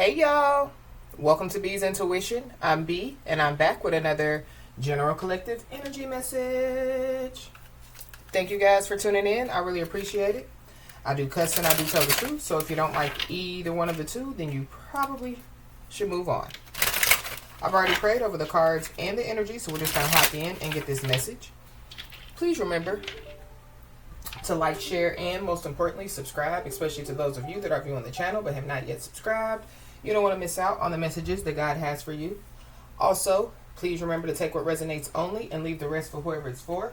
Hey y'all, welcome to B's Intuition. I'm B and I'm back with another general collective energy message. Thank you guys for tuning in. I really appreciate it. I do cuss and I do tell the truth, so if you don't like either one of the two, then you probably should move on. I've already prayed over the cards and the energy, so we're just going to hop in and get this message. Please remember to like, share, and most importantly, subscribe, especially to those of you that are viewing the channel but have not yet subscribed. You don't want to miss out on the messages that God has for you. Also, please remember to take what resonates only and leave the rest for whoever it's for.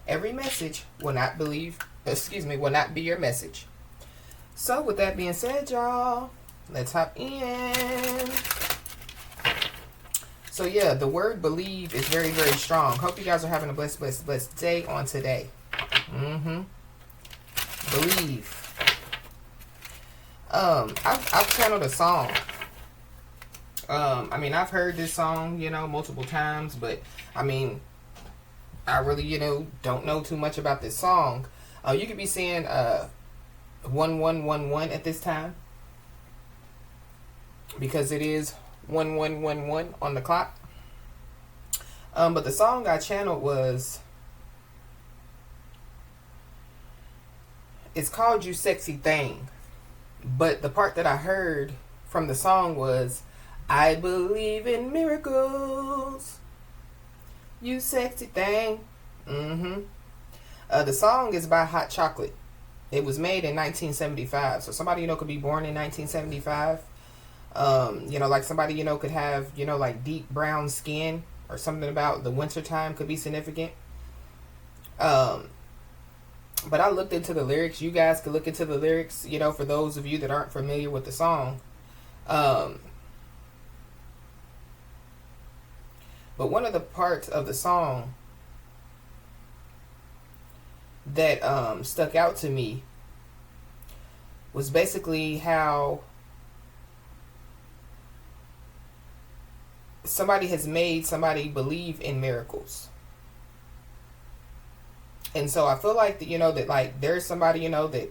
Every message will not will not be your message. So with that being said, y'all, let's hop in. So yeah, the word believe is very, very strong. Hope you guys are having a blessed day on today. Believe. I've channeled a song. I've heard this song, multiple times, but I really, don't know too much about this song. You could be seeing 1111 at this time because it is 1111 on the clock. But the song I channeled it's called You Sexy Thing. But the part that I heard from the song was, I believe in miracles, you sexy thing. The song is by Hot Chocolate. It was made in 1975. So somebody, could be born in 1975. Like somebody, could have, like deep brown skin or something about the winter time could be significant. But I looked into the lyrics. You guys could look into the lyrics, for those of you that aren't familiar with the song. But one of the parts of the song that stuck out to me was basically how somebody has made somebody believe in miracles. And so I feel like, that like there's somebody, that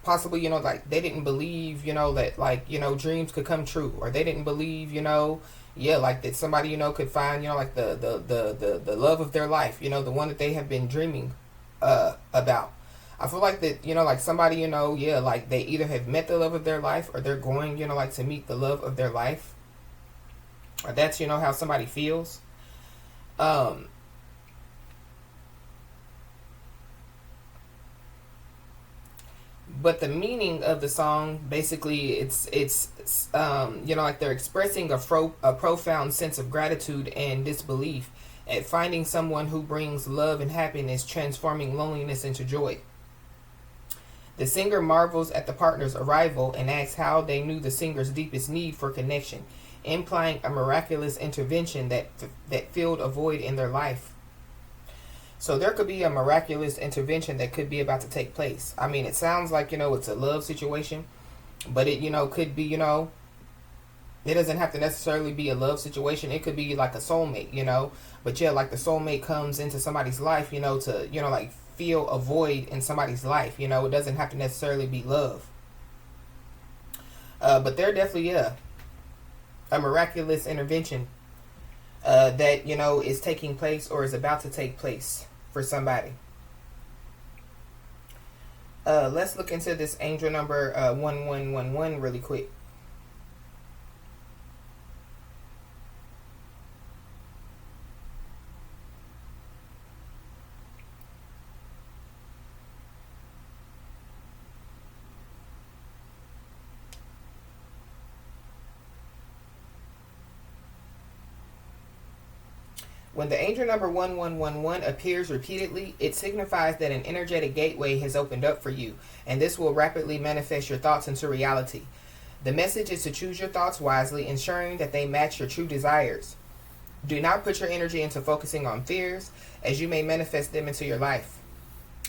possibly, like they didn't believe, that like, dreams could come true, or they didn't believe, like that somebody, could find, like the love of their life, the one that they have been dreaming about. I feel like that, like somebody, like they either have met the love of their life, or they're going, like to meet the love of their life. Or that's, how somebody feels. But the meaning of the song, basically, it's like they're expressing a profound sense of gratitude and disbelief at finding someone who brings love and happiness, transforming loneliness into joy. The singer marvels at the partner's arrival and asks how they knew the singer's deepest need for connection, implying a miraculous intervention that filled a void in their life. So there could be a miraculous intervention that could be about to take place. It sounds like, it's a love situation, but it, could be, it doesn't have to necessarily be a love situation. It could be like a soulmate, but yeah, like the soulmate comes into somebody's life, to, like feel a void in somebody's life. It doesn't have to necessarily be love. But there definitely, a miraculous intervention that, is taking place or is about to take place for somebody. Let's look into this angel number 1111 really quick. When the angel number 1111 appears repeatedly, it signifies that an energetic gateway has opened up for you, and this will rapidly manifest your thoughts into reality. The message is to choose your thoughts wisely, ensuring that they match your true desires. Do not put your energy into focusing on fears, as you may manifest them into your life.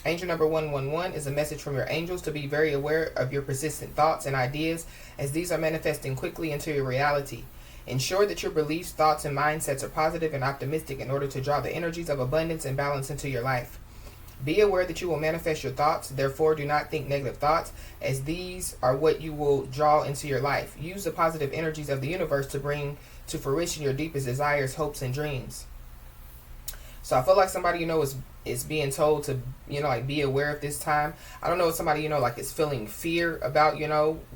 Angel number 111 is a message from your angels to be very aware of your persistent thoughts and ideas, as these are manifesting quickly into your reality. Ensure that your beliefs, thoughts, and mindsets are positive and optimistic in order to draw the energies of abundance and balance into your life. Be aware that you will manifest your thoughts. Therefore, do not think negative thoughts, as these are what you will draw into your life. Use the positive energies of the universe to bring to fruition your deepest desires, hopes, and dreams. So I feel like somebody, is being told to, like, be aware of this time. I don't know if somebody, like, is feeling fear about,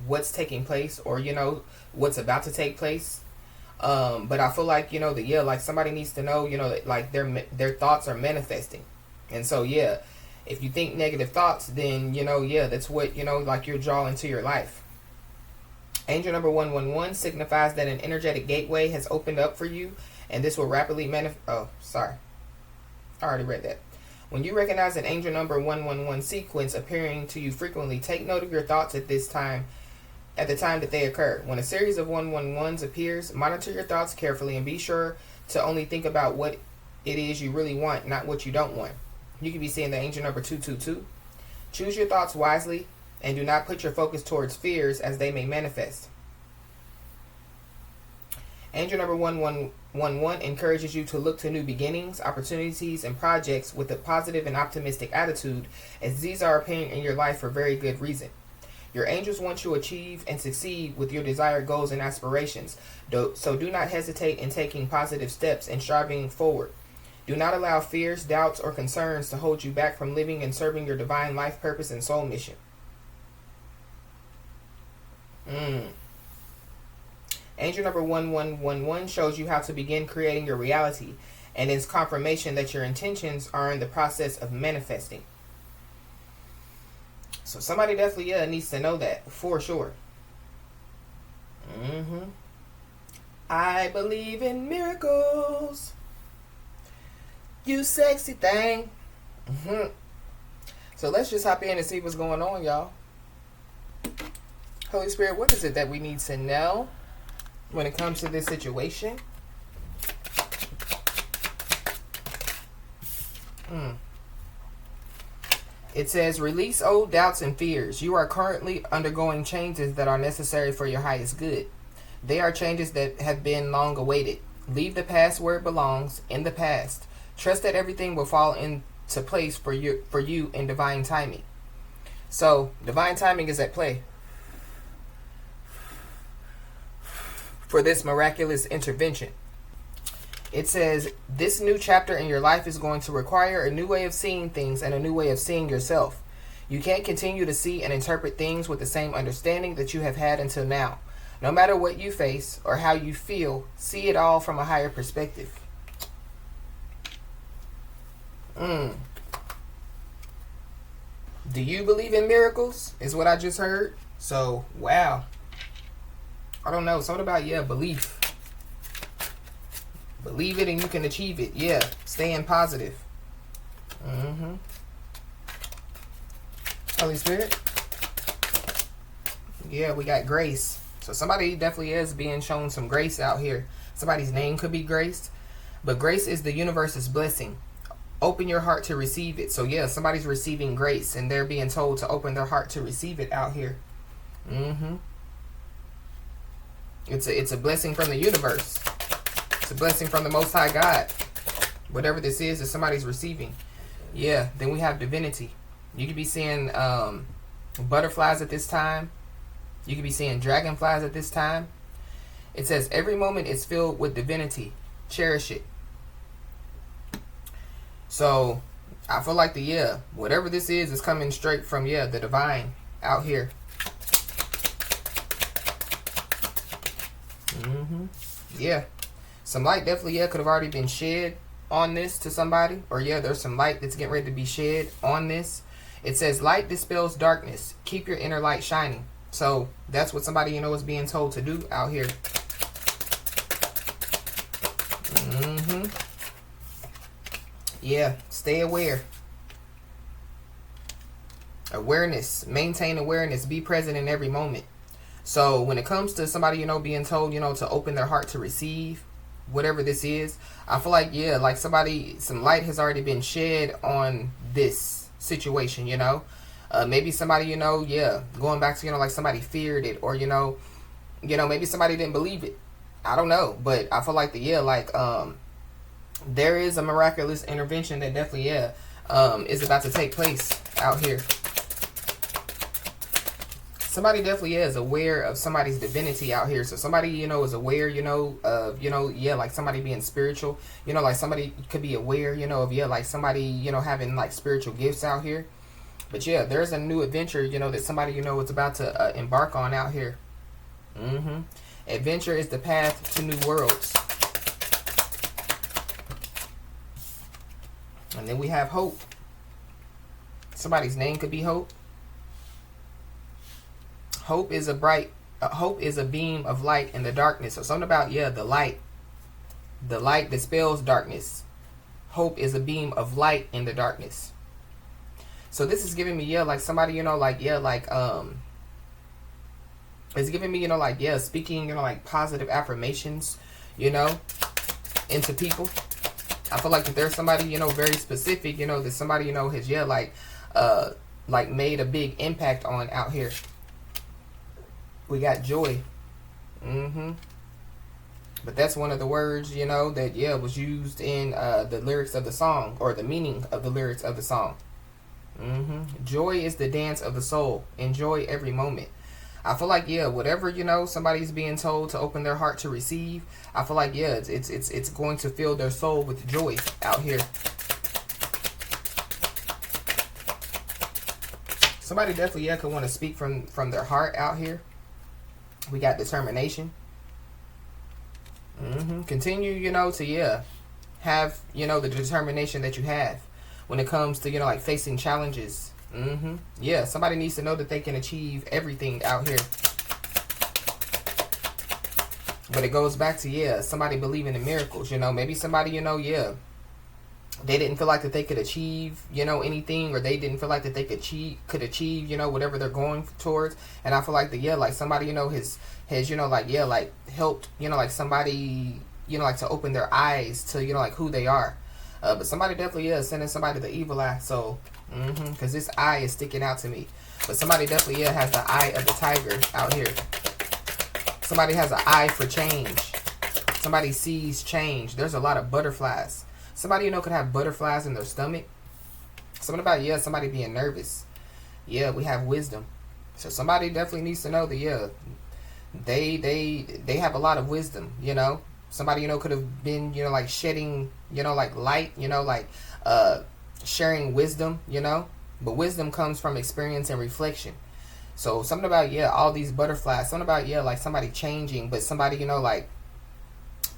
what's taking place, or, what's about to take place. But I feel like, that, like, somebody needs to know, that, like, their thoughts are manifesting. And so, if you think negative thoughts, then, that's what, like, you're drawing into your life. Angel number 111 signifies that an energetic gateway has opened up for you, and this will rapidly I already read that. When you recognize an angel number 111 sequence appearing to you frequently, take note of your thoughts at the time that they occur. When a series of 111s appears, monitor your thoughts carefully and be sure to only think about what it is you really want, not what you don't want. You could be seeing the angel number 222. Choose your thoughts wisely and do not put your focus towards fears, as they may manifest. Angel number 1111 encourages you to look to new beginnings, opportunities, and projects with a positive and optimistic attitude, as these are appearing in your life for very good reason. Your angels want you to achieve and succeed with your desired goals and aspirations, so do not hesitate in taking positive steps and striving forward. Do not allow fears, doubts, or concerns to hold you back from living and serving your divine life purpose and soul mission. Angel number 1111 shows you how to begin creating your reality, and is confirmation that your intentions are in the process of manifesting. So somebody definitely needs to know that for sure. I believe in miracles. You sexy thing. So let's just hop in and see what's going on, y'all. Holy Spirit, what is it that we need to know when it comes to this situation? It says, release old doubts and fears. You are currently undergoing changes that are necessary for your highest good. They are changes that have been long awaited. Leave the past where it belongs, in the past. Trust that everything will fall into place for you in divine timing. So, divine timing is at play for this miraculous intervention. It says, this new chapter in your life is going to require a new way of seeing things and a new way of seeing yourself. You can't continue to see and interpret things with the same understanding that you have had until now. No matter what you face or how you feel, see it all from a higher perspective. Do you believe in miracles? Is what I just heard. So, wow. I don't know. Something about, belief. Believe it and you can achieve it. Yeah. Staying positive. Holy Spirit. Yeah, we got grace. So somebody definitely is being shown some grace out here. Somebody's name could be Grace. But grace is the universe's blessing. Open your heart to receive it. So yeah, somebody's receiving grace and they're being told to open their heart to receive it out here. It's a blessing from the universe. It's a blessing from the Most High God. Whatever this is that somebody's receiving. Yeah, then we have divinity. You could be seeing butterflies at this time. You could be seeing dragonflies at this time. It says every moment is filled with divinity. Cherish it. So I feel like whatever this is coming straight from the divine out here. Yeah. Some light definitely could have already been shed on this to somebody. Or there's some light that's getting ready to be shed on this. It says light dispels darkness. Keep your inner light shining. So that's what somebody is being told to do out here. Yeah, stay aware. Awareness. Maintain awareness. Be present in every moment. So when it comes to somebody, being told, to open their heart to receive whatever this is, I feel like, like some light has already been shed on this situation, maybe somebody, going back to, like somebody feared it, or, maybe somebody didn't believe it. I don't know, but I feel like there is a miraculous intervention that definitely, is about to take place out here. Somebody definitely is aware of somebody's divinity out here. So somebody, you know, is aware, you know, of, you know, yeah, like somebody being spiritual. You know, like somebody could be aware, you know, of, yeah, like somebody, you know, having like spiritual gifts out here. But yeah, there's a new adventure, you know, that somebody, you know, is about to embark on out here. Adventure is the path to new worlds. And then we have hope. Somebody's name could be Hope. Hope is a beam of light in the darkness. So something about, yeah, the light dispels darkness. Hope is a beam of light in the darkness. So this is giving me, yeah, like somebody, you know, like, yeah, like, it's giving me, you know, like, yeah, speaking, you know, like positive affirmations, you know, into people. I feel like that there's somebody, you know, very specific, you know, that somebody, you know, has, yeah, like made a big impact on out here. We got joy. But that's one of the words, you know, that, yeah, was used in the lyrics of the song, or the meaning of the lyrics of the song. Joy is the dance of the soul. Enjoy every moment. I feel like, yeah, whatever, you know, somebody's being told to open their heart to receive, I feel like, yeah, it's going to fill their soul with joy out here. Somebody definitely, yeah, could want to speak from their heart out here. We got determination. Continue, you know, to, yeah, have, you know, the determination that you have when it comes to, you know, like facing challenges. Yeah, somebody needs to know that they can achieve everything out here. But it goes back to, yeah, somebody believing in miracles, you know. Maybe somebody, you know, yeah, they didn't feel like that they could achieve, you know, anything, or they didn't feel like that they could achieve, you know, whatever they're going towards. And I feel like that, yeah, like somebody, you know, has, you know, like, yeah, like helped, you know, like somebody, you know, like to open their eyes to, you know, like who they are. But somebody definitely is sending somebody the evil eye. So, because this eye is sticking out to me. But somebody definitely, yeah, has the eye of the tiger out here. Somebody has an eye for change. Somebody sees change. There's a lot of butterflies. Somebody, you know, could have butterflies in their stomach. Something about, yeah, somebody being nervous. Yeah, we have wisdom. So somebody definitely needs to know that, yeah, they have a lot of wisdom, you know. Somebody, you know, could have been, you know, like shedding, you know, like light, you know, like sharing wisdom, you know. But wisdom comes from experience and reflection. So something about, yeah, all these butterflies. Something about, yeah, like somebody changing, but somebody, you know, like,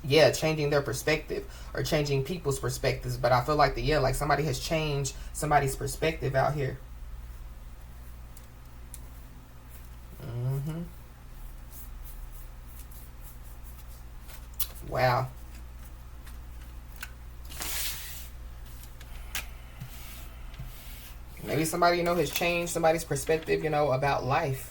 yeah, changing their perspective or changing people's perspectives. But I feel like yeah, like somebody has changed somebody's perspective out here. Wow. Maybe somebody, you know, has changed somebody's perspective, you know, about life.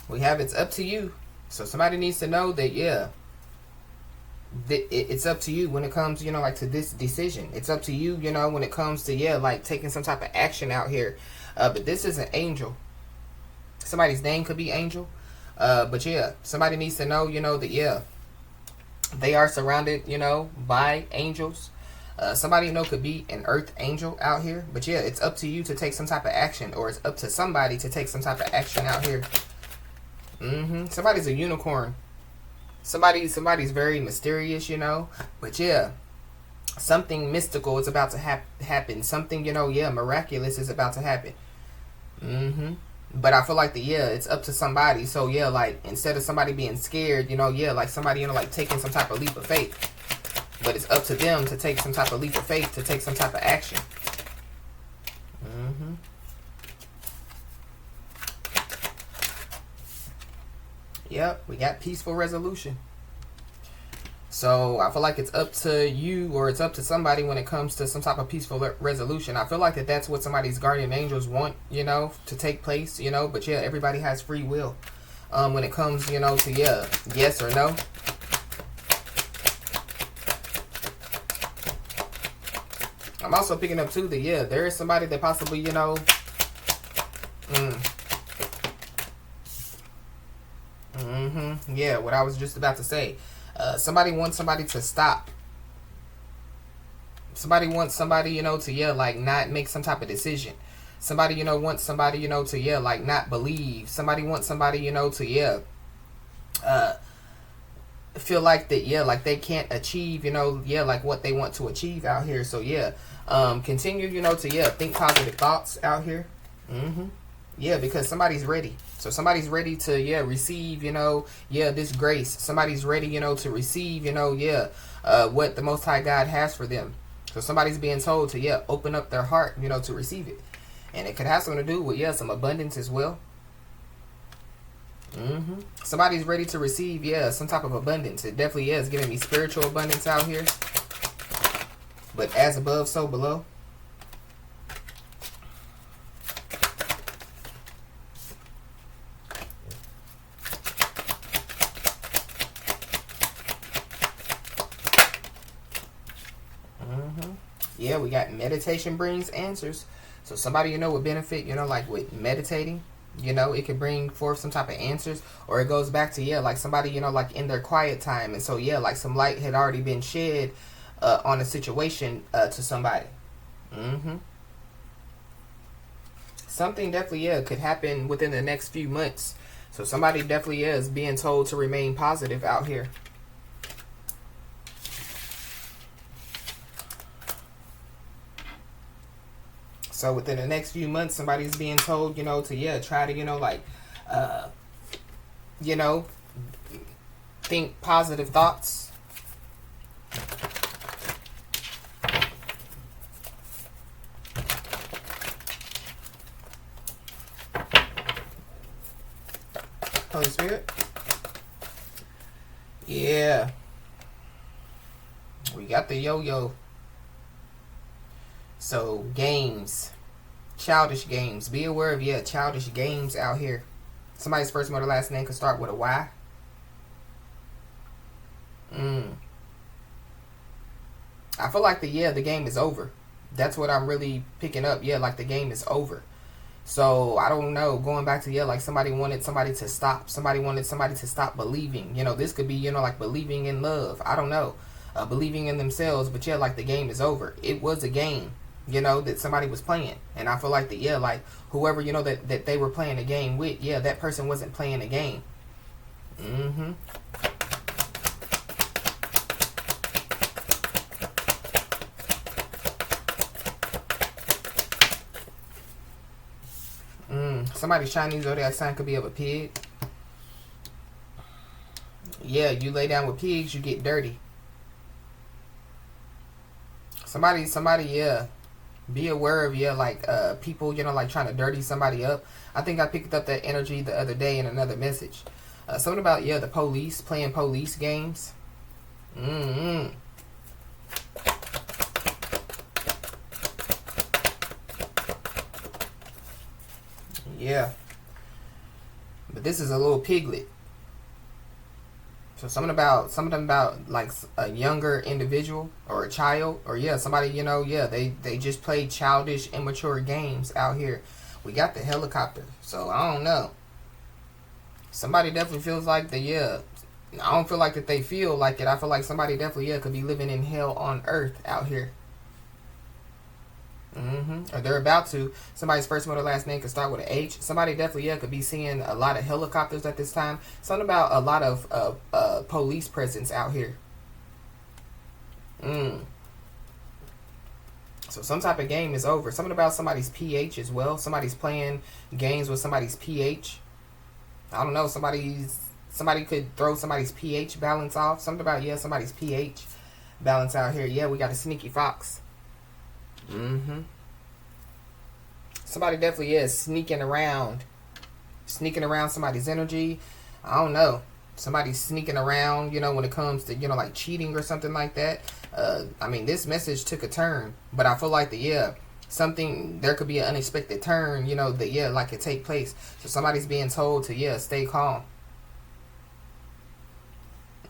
We have it's up to you. So somebody needs to know that, yeah, it's up to you when it comes, you know, like to this decision. It's up to you, you know, when it comes to, yeah, like taking some type of action out here. But this is an angel. Somebody's name could be Angel. But yeah, somebody needs to know, you know, that, yeah, they are surrounded, you know, by angels. Somebody, you know, could be an earth angel out here. But yeah, it's up to you to take some type of action, or it's up to somebody to take some type of action out here. Somebody's a unicorn. Somebody's very mysterious, you know. But yeah, something mystical is about to happen. Something, you know, yeah, miraculous is about to happen. But I feel like yeah, it's up to somebody. So yeah, like instead of somebody being scared, you know, yeah, like somebody, you know, like taking some type of leap of faith. But it's up to them to take some type of leap of faith, to take some type of action. Yep, we got peaceful resolution. So I feel like it's up to you, or it's up to somebody when it comes to some type of peaceful resolution. I feel like that's what somebody's guardian angels want, to take place, But yeah, everybody has free will when it comes, to yes or no. I'm also picking up too that there is somebody that possibly, yeah, what I was just about to say. Somebody wants somebody to stop. Somebody wants somebody, to like not make some type of decision. Somebody, wants somebody, to like not believe. Somebody wants somebody, to feel like that, like they can't achieve, like what they want to achieve out here. So continue, to think positive thoughts out here. Because somebody's ready. So somebody's ready to receive, this grace. Somebody's ready, to receive, what the Most High God has for them. So somebody's being told to open up their heart, to receive it. And it could have something to do with some abundance as well. Somebody's ready to receive some type of abundance. It definitely is giving me spiritual abundance out here. But as above, so below. Yeah, we got meditation brings answers. So somebody, would benefit, like with meditating. It could bring forth some type of answers. Or it goes back to, like somebody, like in their quiet time. And so, like some light had already been shed on a situation to somebody. Something definitely, could happen within the next few months. So somebody definitely is being told to remain positive out here. So within the next few months, somebody's being told, to try to, think positive thoughts. Holy Spirit. Yeah. We got the yo-yo. So, games. Childish games. Be aware of, childish games out here. Somebody's first or last name could start with a Y. I feel like the game is over. That's what I'm really picking up. Like the game is over. So, I don't know. Going back to, like somebody wanted somebody to stop. Somebody wanted somebody to stop believing. This could be, like believing in love. I don't know. Believing in themselves. But, like the game is over. It was a game. That somebody was playing. And I feel like that, like whoever, that they were playing a game with, that person wasn't playing a game. Somebody's Chinese zodiac sign could be of a pig. You lay down with pigs, you get dirty. Somebody, be aware of, like, people, like, trying to dirty somebody up. I think I picked up that energy the other day in another message. Something about, the police, playing police games. Yeah. But this is a little piglet. So something about like a younger individual or a child or somebody, they just play childish, immature games out here. We got the helicopter. So I don't know. Somebody definitely feels like I don't feel like that they feel like it. I feel like somebody definitely could be living in hell on earth out here. Or they're about to. Somebody's first or last name could start with an H. Somebody definitely could be seeing a lot of helicopters at this time. Something about a lot of police presence out here. So some type of game is over. Something about somebody's pH as well. Somebody's playing games with somebody's pH. I don't know. Somebody could throw somebody's pH balance off. Something about somebody's pH balance out here. We got a sneaky fox. Somebody definitely is sneaking around somebody's energy. I don't know. Somebody's sneaking around, you know, when it comes to, you know, like cheating or something like that. I mean, this message took a turn, but I feel like something, there could be an unexpected turn, you know, that, like it take place. So somebody's being told to, stay calm.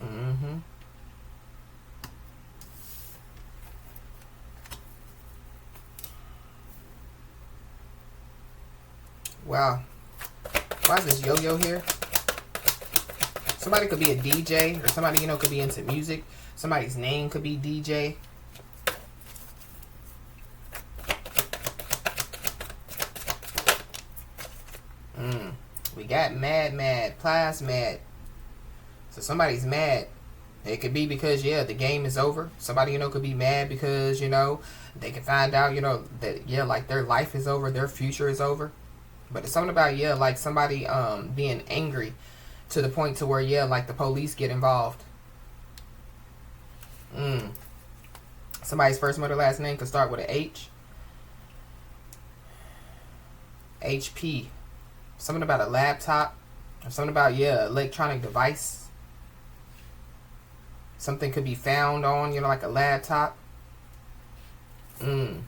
Mm-hmm. Wow. Why is this yo-yo here? Somebody could be a DJ, or somebody, you know, could be into music. Somebody's name could be DJ. We got mad, Plies mad. So somebody's mad. It could be because, the game is over. Somebody, you know, could be mad because, you know, they can find out, you know, that, like their life is over, their future is over. But it's something about, like somebody being angry to the point to where, like the police get involved. Somebody's first, middle, last name could start with an H. HP. Something about a laptop. Or something about, electronic device. Something could be found on, you know, like a laptop. Something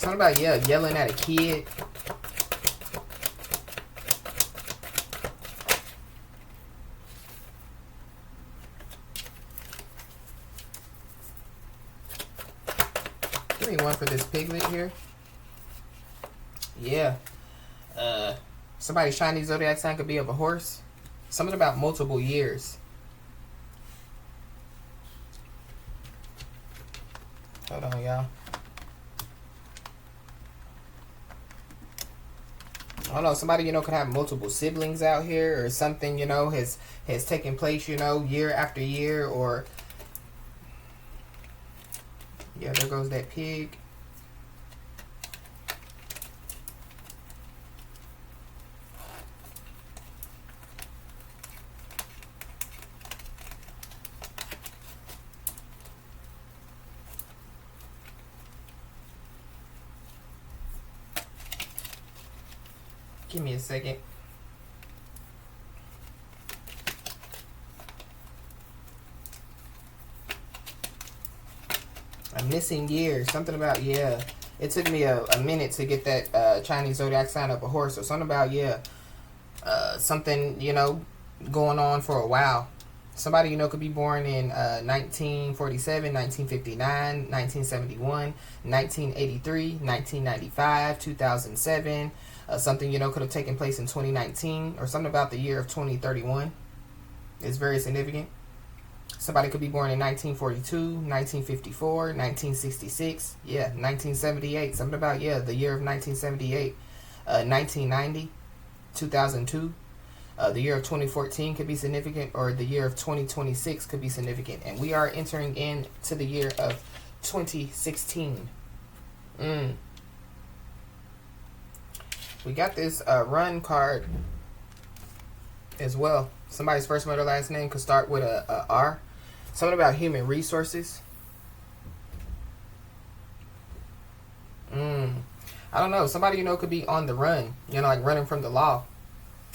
about, yelling at a kid. Give me one for this piglet here. Yeah. Somebody's shiny zodiac sign could be of a horse. Something about multiple years. Hold on, y'all. I don't know, somebody, you know, could have multiple siblings out here, or something, you know, has taken place, you know, year after year, or there goes that pig. Give me a second. A missing year. Something about, it took me a minute to get that Chinese zodiac sign of a horse. Or something about, something, you know, going on for a while. Somebody, you know, could be born in 1947, 1959, 1971, 1983, 1995, 2007. Something, you know, could have taken place in 2019, or something about the year of 2031 is very significant. Somebody could be born in 1942, 1954, 1966, 1978. Something about, the year of 1978, 1990, 2002. The year of 2014 could be significant, or the year of 2026 could be significant. And we are entering into the year of 2016. We got this run card as well. Somebody's first, middle, last name could start with a R. Something about human resources. I don't know. Somebody, you know, could be on the run. You know, like running from the law.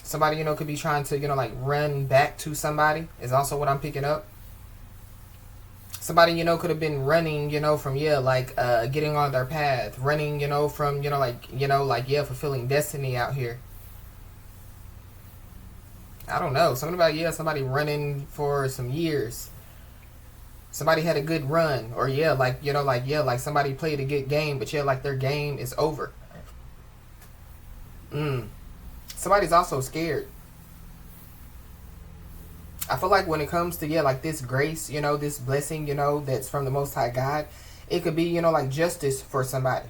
Somebody, you know, could be trying to, you know, like run back to somebody is also what I'm picking up. Somebody, you know, could have been running, you know, from, getting on their path. Running, you know, from, fulfilling destiny out here. I don't know. Something about, somebody running for some years. Somebody had a good run. Or, somebody played a good game, but, like their game is over. Somebody's also scared. I feel like when it comes to, like this grace, you know, this blessing, you know, that's from the Most High God, it could be, you know, like justice for somebody.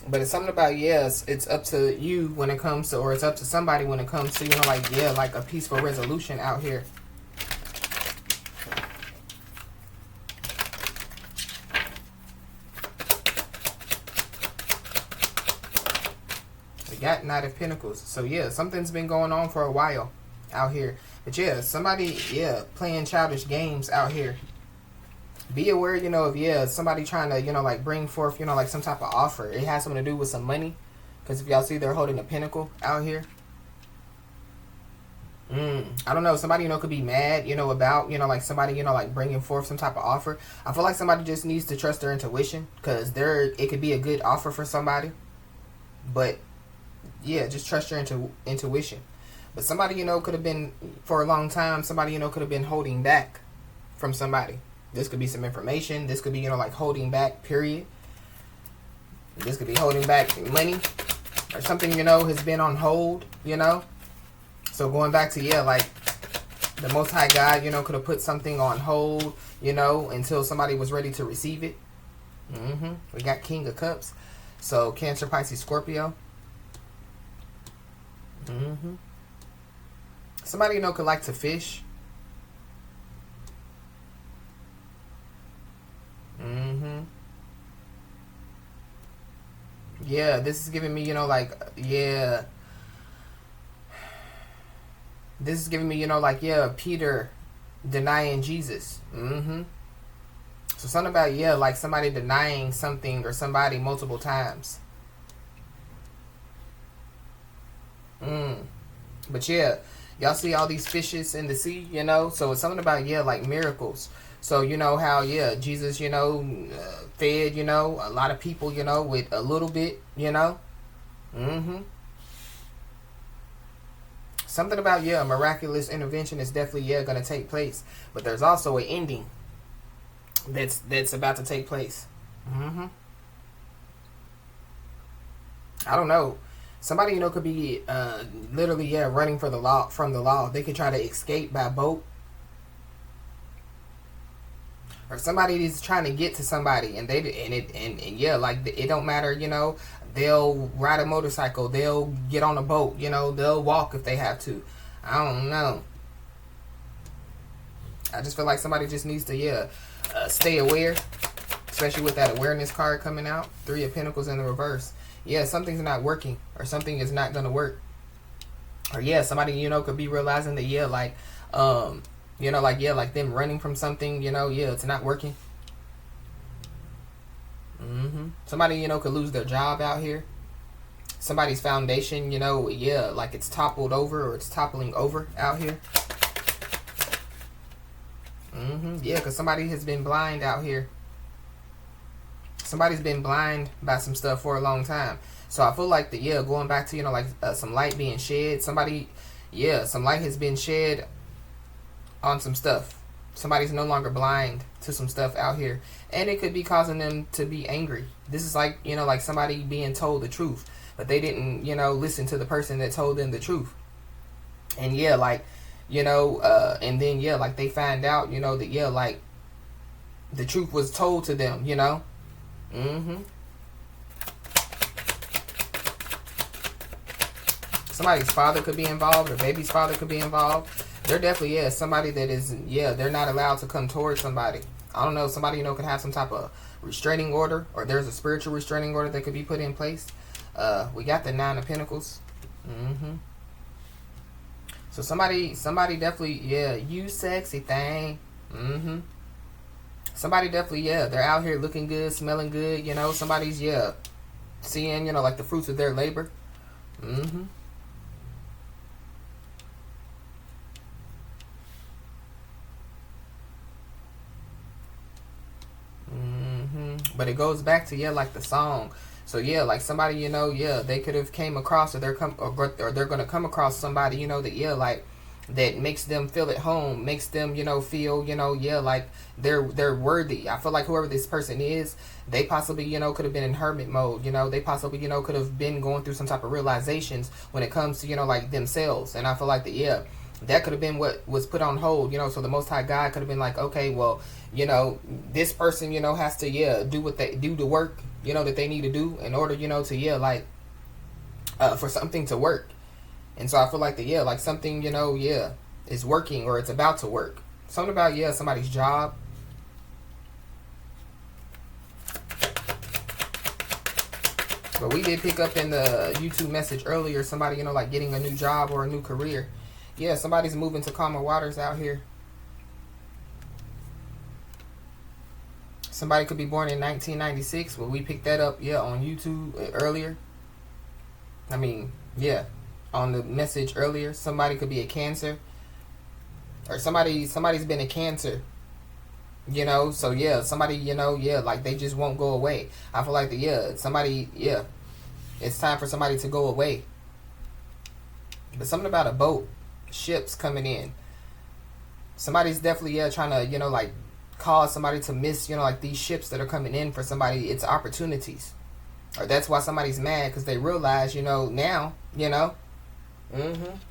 But it's something about, it's up to you when it comes to, or it's up to somebody when it comes to, you know, like a peaceful resolution out here. got Knight of Pentacles. So yeah, something's been going on for a while out here. But yeah, somebody, yeah, playing childish games out here. Be aware, you know, of, yeah, somebody trying to, you know, like bring forth, you know, like some type of offer. It has something to do with some money. Because if y'all see, they're holding a pentacle out here. I don't know. Somebody, you know, could be mad, you know, about, you know, like somebody, you know, like bringing forth some type of offer. I feel like somebody just needs to trust their intuition, because it could be a good offer for somebody. But yeah, just trust your intuition. But somebody, you know, could have been, for a long time, somebody, you know, could have been holding back from somebody. This could be some information. This could be, you know, like holding back, period. This could be holding back money or something, you know, has been on hold, you know. So going back to, yeah, like the Most High God, you know, could have put something on hold, you know, until somebody was ready to receive it. We got King of Cups. So Cancer, Pisces, Scorpio. Somebody, you know, could like to fish. Yeah, this is giving me, you know, like, yeah. This is giving me, you know, like, yeah, Peter denying Jesus. So something about, yeah, like somebody denying something or somebody multiple times. But yeah, y'all see all these fishes in the sea, you know? So it's something about, yeah, like miracles. So, you know how, yeah, Jesus, you know, fed, you know, a lot of people, you know, with a little bit, you know? Something about, yeah, a miraculous intervention is definitely, yeah, going to take place. But there's also an ending that's about to take place. I don't know. Somebody, you know, could be literally, yeah, running from the law. They could try to escape by boat. Or somebody is trying to get to somebody, and yeah, like it don't matter, you know. They'll ride a motorcycle, they'll get on a boat, you know, they'll walk if they have to. I don't know. I just feel like somebody just needs to, yeah, stay aware, especially with that awareness card coming out. 3 of Pentacles in the reverse. Yeah, something's not working, or something is not gonna work. Or yeah, somebody, you know, could be realizing that, yeah, like you know, like, yeah, like them running from something, you know, yeah, it's not working. Somebody, you know, could lose their job out here. Somebody's foundation, you know, yeah, like it's toppled over, or it's toppling over out here. Yeah, because somebody has been blind out here. Somebody's been blind by some stuff for a long time. So I feel like the, yeah, going back to, you know, like some light being shed. Somebody, yeah, some light has been shed on some stuff. Somebody's no longer blind to some stuff out here, and it could be causing them to be angry. This is like, you know, like somebody being told the truth, but they didn't, you know, listen to the person that told them the truth. And yeah, like, you know, and then yeah, like they find out, you know, that, yeah, like the truth was told to them, you know. Somebody's father could be involved, or baby's father could be involved. They're definitely, yeah, somebody that is, yeah, they're not allowed to come towards somebody. I don't know, somebody, you know, could have some type of restraining order, or there's a spiritual restraining order that could be put in place. We got the 9 of Pentacles. So somebody definitely, yeah, you sexy thing. Somebody definitely, yeah, they're out here looking good, smelling good, you know. Somebody's, yeah, seeing, you know, like the fruits of their labor. But it goes back to, yeah, like the song. So yeah, like somebody, you know, yeah, they could have came across, or they're gonna come across somebody, you know, that, yeah, like that makes them feel at home, makes them, you know, feel, you know, yeah, like they're worthy. I feel like whoever this person is, they possibly, you know, could have been in hermit mode, you know, they possibly, you know, could have been going through some type of realizations when it comes to, you know, like themselves. And I feel like that, yeah, that could have been what was put on hold, you know. So the Most High God could have been like, okay, well, you know, this person, you know, has to, yeah, do what they do, the work, you know, that they need to do in order, you know, to, yeah, like for something to work. And so I feel like that, yeah, like something, you know, yeah, is working, or it's about to work. Something about, yeah, somebody's job. But we did pick up in the YouTube message earlier, somebody, you know, like getting a new job or a new career. Yeah, somebody's moving to calmer waters out here. Somebody could be born in 1996. Well, we picked that up, yeah, on YouTube earlier. I mean, yeah, on the message earlier. Somebody could be a Cancer. Or somebody's been a Cancer. You know, so yeah, somebody, you know, yeah, like they just won't go away. I feel like, somebody, yeah, it's time for somebody to go away. But something about a boat, ships coming in. Somebody's definitely, yeah, trying to, you know, like cause somebody to miss, you know, like these ships that are coming in for somebody. It's opportunities. Or that's why somebody's mad, because they realize, you know, now, you know,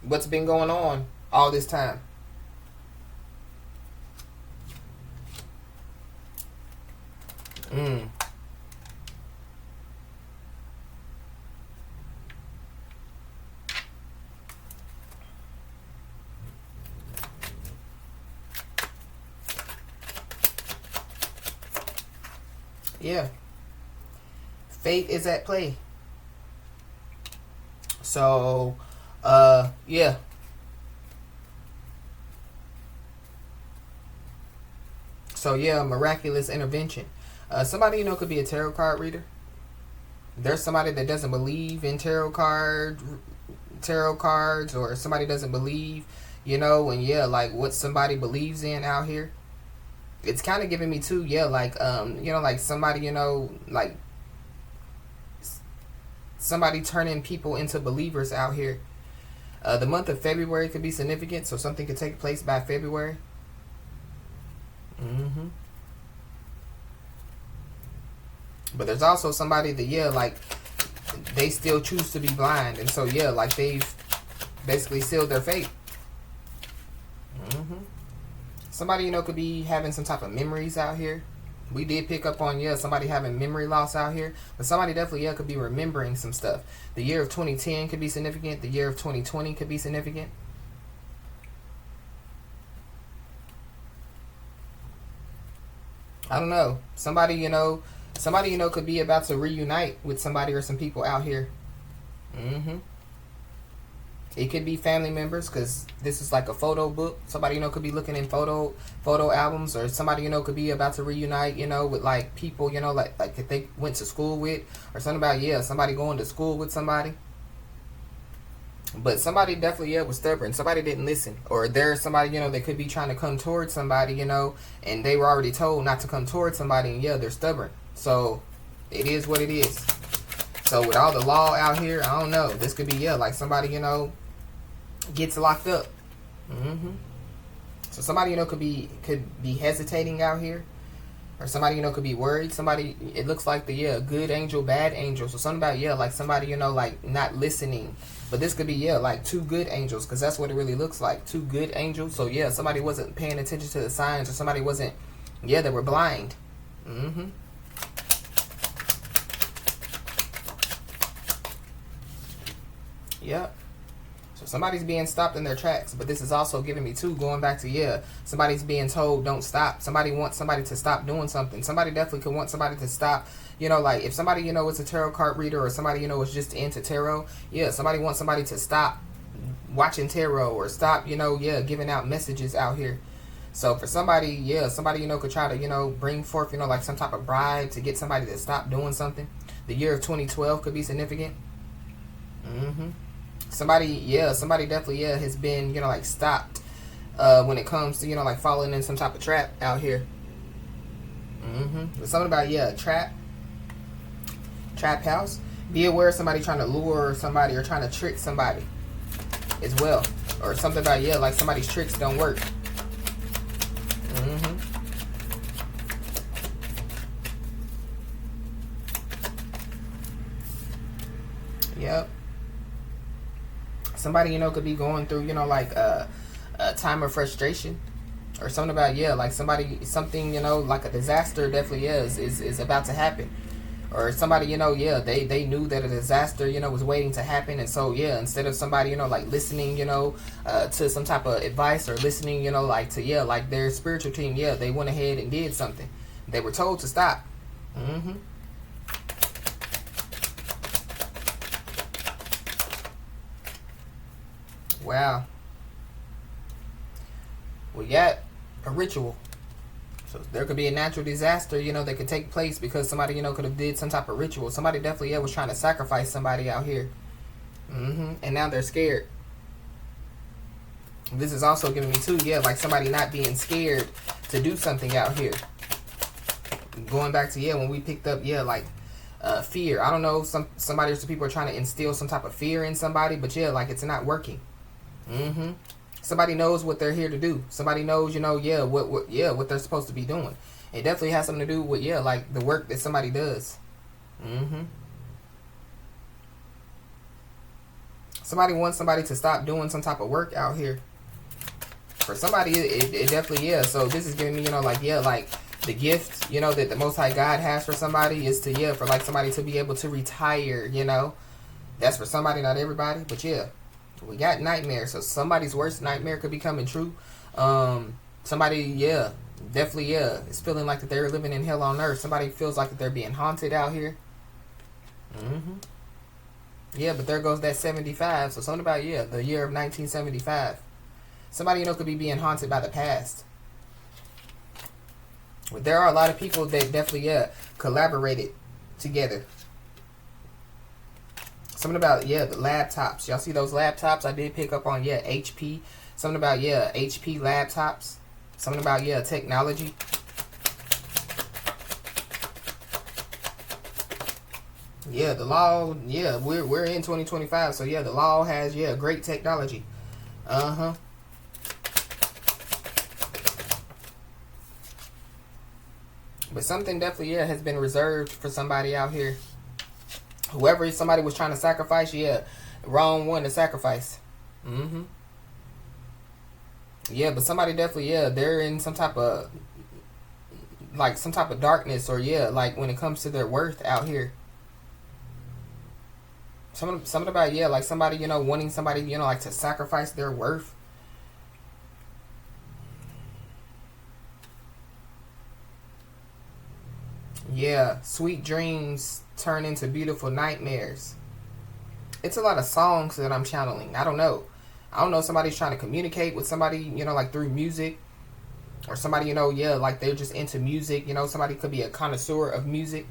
what's been going on all this time. Yeah. Fate is at play. So, yeah. So, yeah, miraculous intervention. Somebody, you know, could be a tarot card reader. There's somebody that doesn't believe in tarot cards, or somebody doesn't believe, you know, and yeah, like what somebody believes in out here. It's kind of giving me too, yeah, like, you know, like somebody, you know, like somebody turning people into believers out here. The month of February could be significant, so something could take place by February. But there's also somebody that, yeah, like they still choose to be blind, and so yeah, like they've basically sealed their fate. Somebody, you know, could be having some type of memories out here. We did pick up on, yeah, somebody having memory loss out here. But somebody definitely, yeah, could be remembering some stuff. The year of 2010 could be significant. The year of 2020 could be significant. I don't know. Somebody, you know, could be about to reunite with somebody or some people out here. It could be family members, because this is like a photo book. Somebody, you know, could be looking in photo albums, or somebody, you know, could be about to reunite, you know, with like people, you know, like if they went to school with, or something about, yeah, somebody going to school with somebody. But somebody definitely, yeah, was stubborn. Somebody didn't listen. Or there's somebody, you know, they could be trying to come towards somebody, you know, and they were already told not to come towards somebody, and yeah, they're stubborn. So it is what it is. So with all the law out here, I don't know. This could be, yeah, like somebody, you know, gets locked up. So somebody, you know, could be hesitating out here. Or somebody, you know, could be worried. Somebody, it looks like the, yeah, good angel, bad angel. So something about, yeah, like somebody, you know, like not listening. But this could be, yeah, like two good angels, because that's what it really looks like. Two good angels. So yeah, somebody wasn't paying attention to the signs, or somebody wasn't, yeah, they were blind. Yep. So somebody's being stopped in their tracks. But this is also giving me too, going back to, yeah, somebody's being told don't stop. Somebody wants somebody to stop doing something. Somebody definitely could want somebody to stop. You know, like if somebody, you know, is a tarot card reader, or somebody, you know, is just into tarot, yeah, somebody wants somebody to stop watching tarot, or stop, you know, yeah, giving out messages out here. So for somebody, yeah, somebody, you know, could try to, you know, bring forth, you know, like some type of bribe to get somebody to stop doing something. The year of 2012 could be significant. Somebody definitely, yeah, has been, you know, like stopped when it comes to, you know, like falling in some type of trap out here. But something about, yeah, trap house. Be aware of somebody trying to lure somebody, or trying to trick somebody as well. Or something about, yeah, like somebody's tricks don't work. Yep. Somebody, you know, could be going through, you know, like a time of frustration, or something about, yeah, like something, you know, like a disaster definitely is about to happen. Or somebody, you know, yeah, they knew that a disaster, you know, was waiting to happen. And so, yeah, instead of somebody, you know, like listening, you know, to some type of advice, or listening, you know, like to, yeah, like their spiritual team, yeah, they went ahead and did something. They were told to stop. Wow. We got a ritual. So there could be a natural disaster, you know, that could take place because somebody, you know, could have did some type of ritual. Somebody definitely, yeah, was trying to sacrifice somebody out here. And now they're scared. This is also giving me too, yeah, like somebody not being scared to do something out here. Going back to, yeah, when we picked up, yeah, like fear. I don't know, somebody or some people are trying to instill some type of fear in somebody, but yeah, like it's not working. Somebody knows what they're here to do. Somebody knows, you know, yeah, what they're supposed to be doing. It definitely has something to do with, yeah, like the work that somebody does. Somebody wants somebody to stop doing some type of work out here. For somebody, it definitely, yeah. So this is giving me, you know, like, yeah, like the gift, you know, that the Most High God has for somebody is to, yeah, for like somebody to be able to retire, you know. That's for somebody, not everybody, but yeah. We got nightmares, so somebody's worst nightmare could be coming true. Somebody, yeah, definitely, yeah, is feeling like that they're living in hell on earth. Somebody feels like that they're being haunted out here. Yeah, but there goes that 75. So something about, yeah, the year of 1975. Somebody, you know, could be being haunted by the past. But there are a lot of people that definitely, yeah, collaborated together. Something about, yeah, the laptops. Y'all see those laptops? I did pick up on, yeah, HP. Something about, yeah, HP laptops. Something about, yeah, technology. Yeah, the law, yeah, we're in 2025. So, yeah, the law has, yeah, great technology. But something definitely, yeah, has been reserved for somebody out here. Whoever somebody was trying to sacrifice, yeah, wrong one to sacrifice. Yeah, but somebody definitely, yeah, they're in some type of, like, some type of darkness, or, yeah, like, when it comes to their worth out here. Something about, yeah, like somebody, you know, wanting somebody, you know, like to sacrifice their worth. Yeah, sweet dreams turn into beautiful nightmares. It's a lot of songs that I'm channeling. I don't know. Somebody's trying to communicate with somebody, you know, like through music. Or somebody, you know, yeah, like they're just into music. You know, somebody could be a connoisseur of music.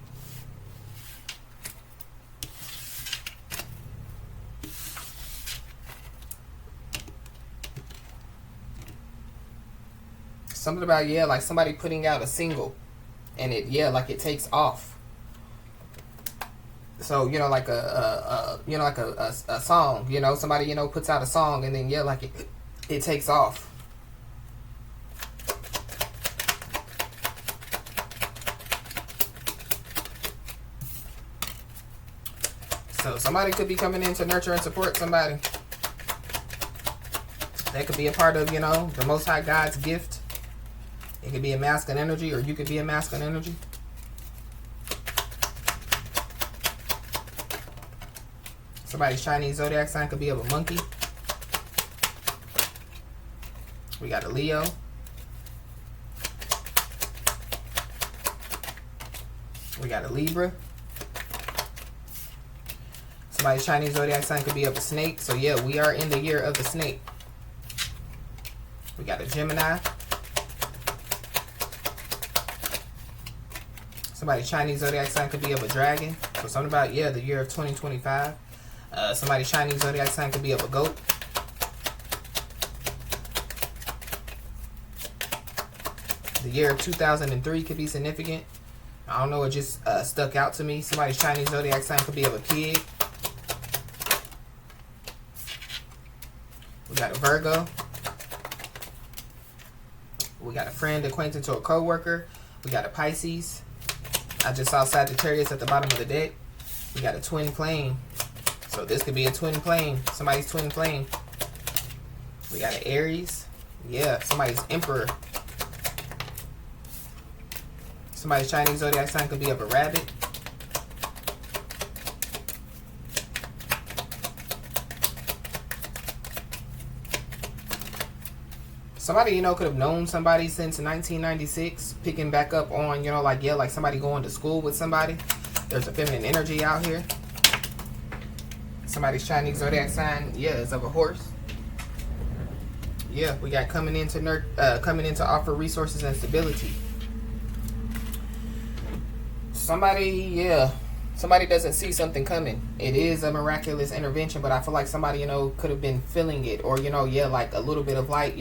Something about, yeah, like somebody putting out a single. And it, yeah, like it takes off. So, you know, like you know, like a song, you know, somebody, you know, puts out a song and then, yeah, like it takes off. So somebody could be coming in to nurture and support somebody. That could be a part of, you know, the Most High God's gift. It could be a masculine energy, or you could be a masculine energy. Somebody's Chinese zodiac sign could be of a monkey. We got a Leo. We got a Libra. Somebody's Chinese zodiac sign could be of a snake. So yeah, we are in the year of the snake. We got a Gemini. Somebody's Chinese zodiac sign could be of a dragon. So something about, yeah, the year of 2025. Somebody's Chinese zodiac sign could be of a goat. The year of 2003 could be significant. I don't know, it just stuck out to me. Somebody's Chinese zodiac sign could be of a pig. We got a Virgo. We got a friend, acquaintance, or a co-worker. We got a Pisces. I just saw Sagittarius at the bottom of the deck. We got a twin flame. So this could be a twin flame. Somebody's twin flame. We got an Aries. Yeah, somebody's Emperor. Somebody's Chinese zodiac sign could be of a rabbit. Somebody, you know, could have known somebody since 1996, picking back up on, you know, like, yeah, like somebody going to school with somebody. There's a feminine energy out here. Somebody's Chinese zodiac sign, yeah, is of a horse. Yeah, we got coming into offer resources and stability. Somebody doesn't see something coming. It is a miraculous intervention, but I feel like somebody, could have been feeling it, or like a little bit of light,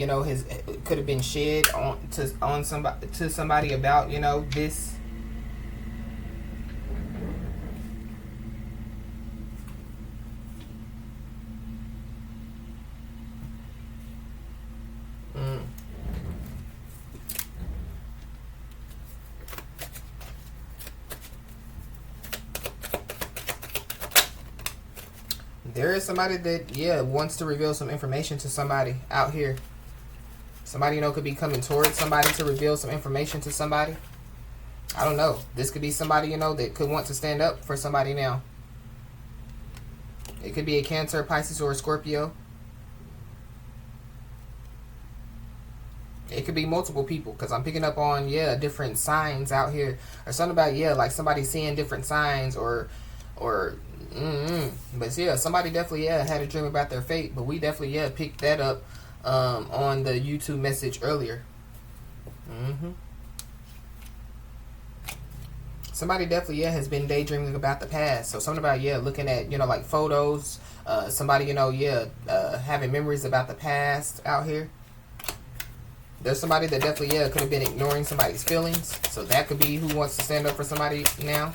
could have been shed on somebody about, this. There is somebody that, wants to reveal some information to somebody out here. Somebody, could be coming towards somebody to reveal some information to somebody. I don't know. This could be somebody, that could want to stand up for somebody now. It could be a Cancer, Pisces, or a Scorpio. It could be multiple people, because I'm picking up on, different signs out here. Or something about, like somebody seeing different signs or but somebody definitely had a dream about their fate, but we definitely picked that up on the YouTube message earlier. Somebody definitely has been daydreaming about the past. So something about looking at like photos, somebody having memories about the past out here. There's somebody that definitely could have been ignoring somebody's feelings, so that could be who wants to stand up for somebody now.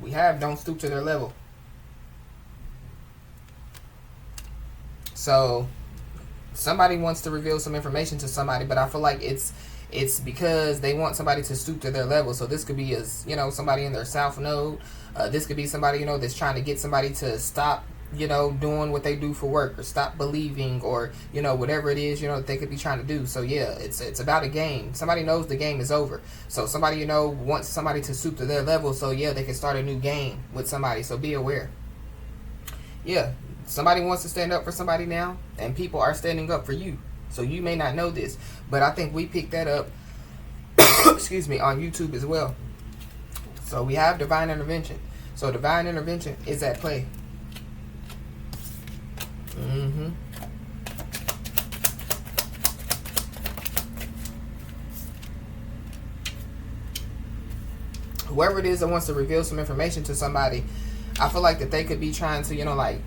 We have don't stoop to their level. So somebody wants to reveal some information to somebody, but I feel like it's because they want somebody to stoop to their level. So this could be somebody in their south node. This could be somebody that's trying to get somebody to stop doing what they do for work, or stop believing, or whatever it is that they could be trying to do. So it's about a game. Somebody knows the game is over, so somebody wants somebody to stoop to their level, so they can start a new game with somebody. So be aware. Somebody wants to stand up for somebody now, and people are standing up for you. So you may not know this, but I think we picked that up excuse me, on YouTube as well. So we have divine intervention. So divine intervention is at play. Whoever it is that wants to reveal some information to somebody, I feel like that they could be trying to like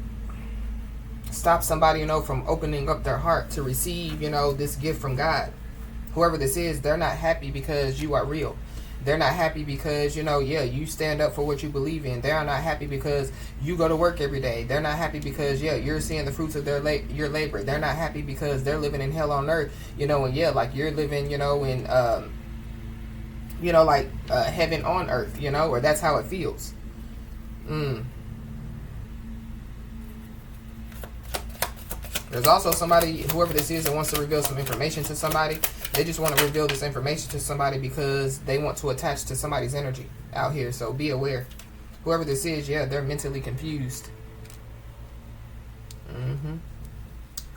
stop somebody from opening up their heart to receive this gift from God. Whoever this is, they're not happy because you are real. They're not happy because, you stand up for what you believe in. They're not happy because you go to work every day. They're not happy because, you're seeing the fruits of your labor. They're not happy because they're living in hell on earth, and like you're living, in, heaven on earth, or that's how it feels. There's also somebody, whoever this is, that wants to reveal some information to somebody. They just want to reveal this information to somebody because they want to attach to somebody's energy out here. So be aware. Whoever this is, they're mentally confused.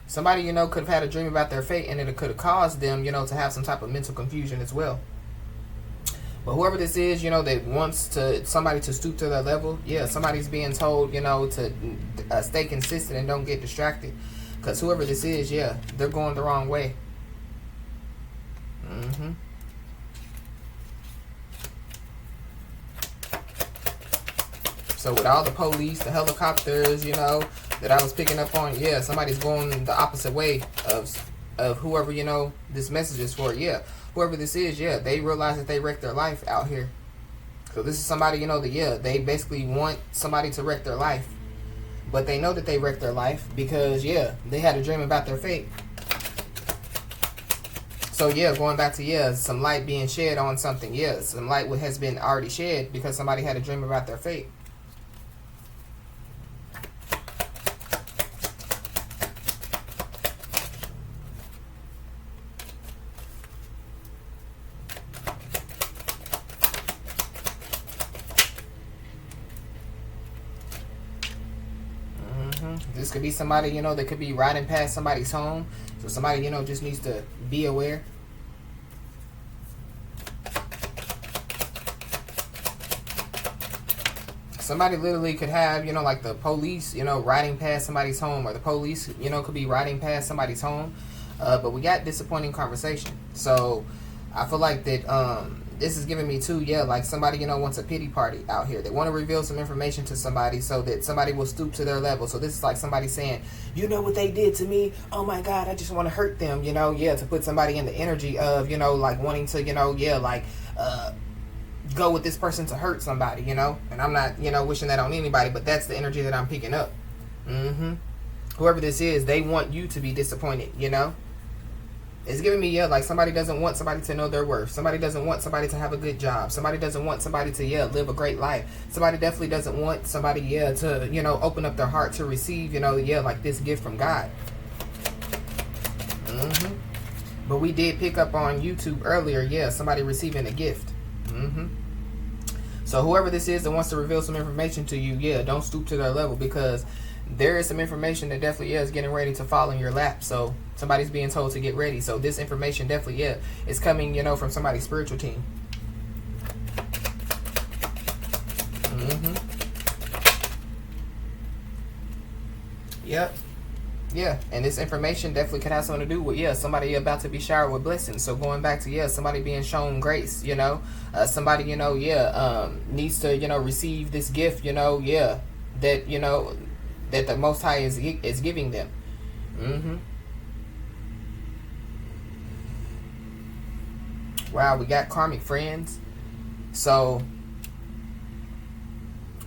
Somebody, could have had a dream about their fate, and it could have caused them, to have some type of mental confusion as well. But whoever this is, that wants somebody to stoop to their level, somebody's being told, to stay consistent and don't get distracted. Because whoever this is, they're going the wrong way. So with all the police, the helicopters, that I was picking up on, somebody's going the opposite way of whoever, this message is for. Whoever this is, they realize that they wrecked their life out here. So this is somebody, that, they basically want somebody to wreck their life. But they know that they wrecked their life because, they had a dream about their fate. So, going back to, some light being shed on something. Some light has been already shed because somebody had a dream about their fate. This could be somebody, that could be riding past somebody's home. So somebody, just needs to be aware. Somebody literally could have, you know, like the police, you know, riding past somebody's home, or the police, you know, could be riding past somebody's home. But we got disappointing conversation. So I feel like that this is giving me too, yeah, like somebody, you know, wants a pity party out here. They want to reveal some information to somebody so that somebody will stoop to their level. So this is like somebody saying, you know what they did to me? Oh my God, I just want to hurt them, you know, yeah, to put somebody in the energy of, you know, like wanting to, you know, yeah, like go with this person to hurt somebody, you know. And I'm not, you know, wishing that on anybody, but that's the energy that I'm picking up. Whoever this is, they want you to be disappointed, you know. It's giving me, yeah, like somebody doesn't want somebody to know their worth. Somebody doesn't want somebody to have a good job. Somebody doesn't want somebody to, yeah, live a great life. Somebody definitely doesn't want somebody, yeah, to, you know, open up their heart to receive, you know, yeah, like this gift from God. But we did pick up on YouTube earlier, yeah, somebody receiving a gift. So whoever this is that wants to reveal some information to you, yeah, don't stoop to their level, because there is some information that definitely, yeah, is getting ready to fall in your lap. So somebody's being told to get ready. So this information definitely, yeah, is coming, you know, from somebody's spiritual team. Yep. Yeah, and this information definitely could have something to do with, yeah, somebody about to be showered with blessings. So going back to, yeah, somebody being shown grace, you know, somebody, you know, yeah, needs to, you know, receive this gift, you know, yeah, that, you know, that the Most High is giving them. Wow, we got karmic friends. So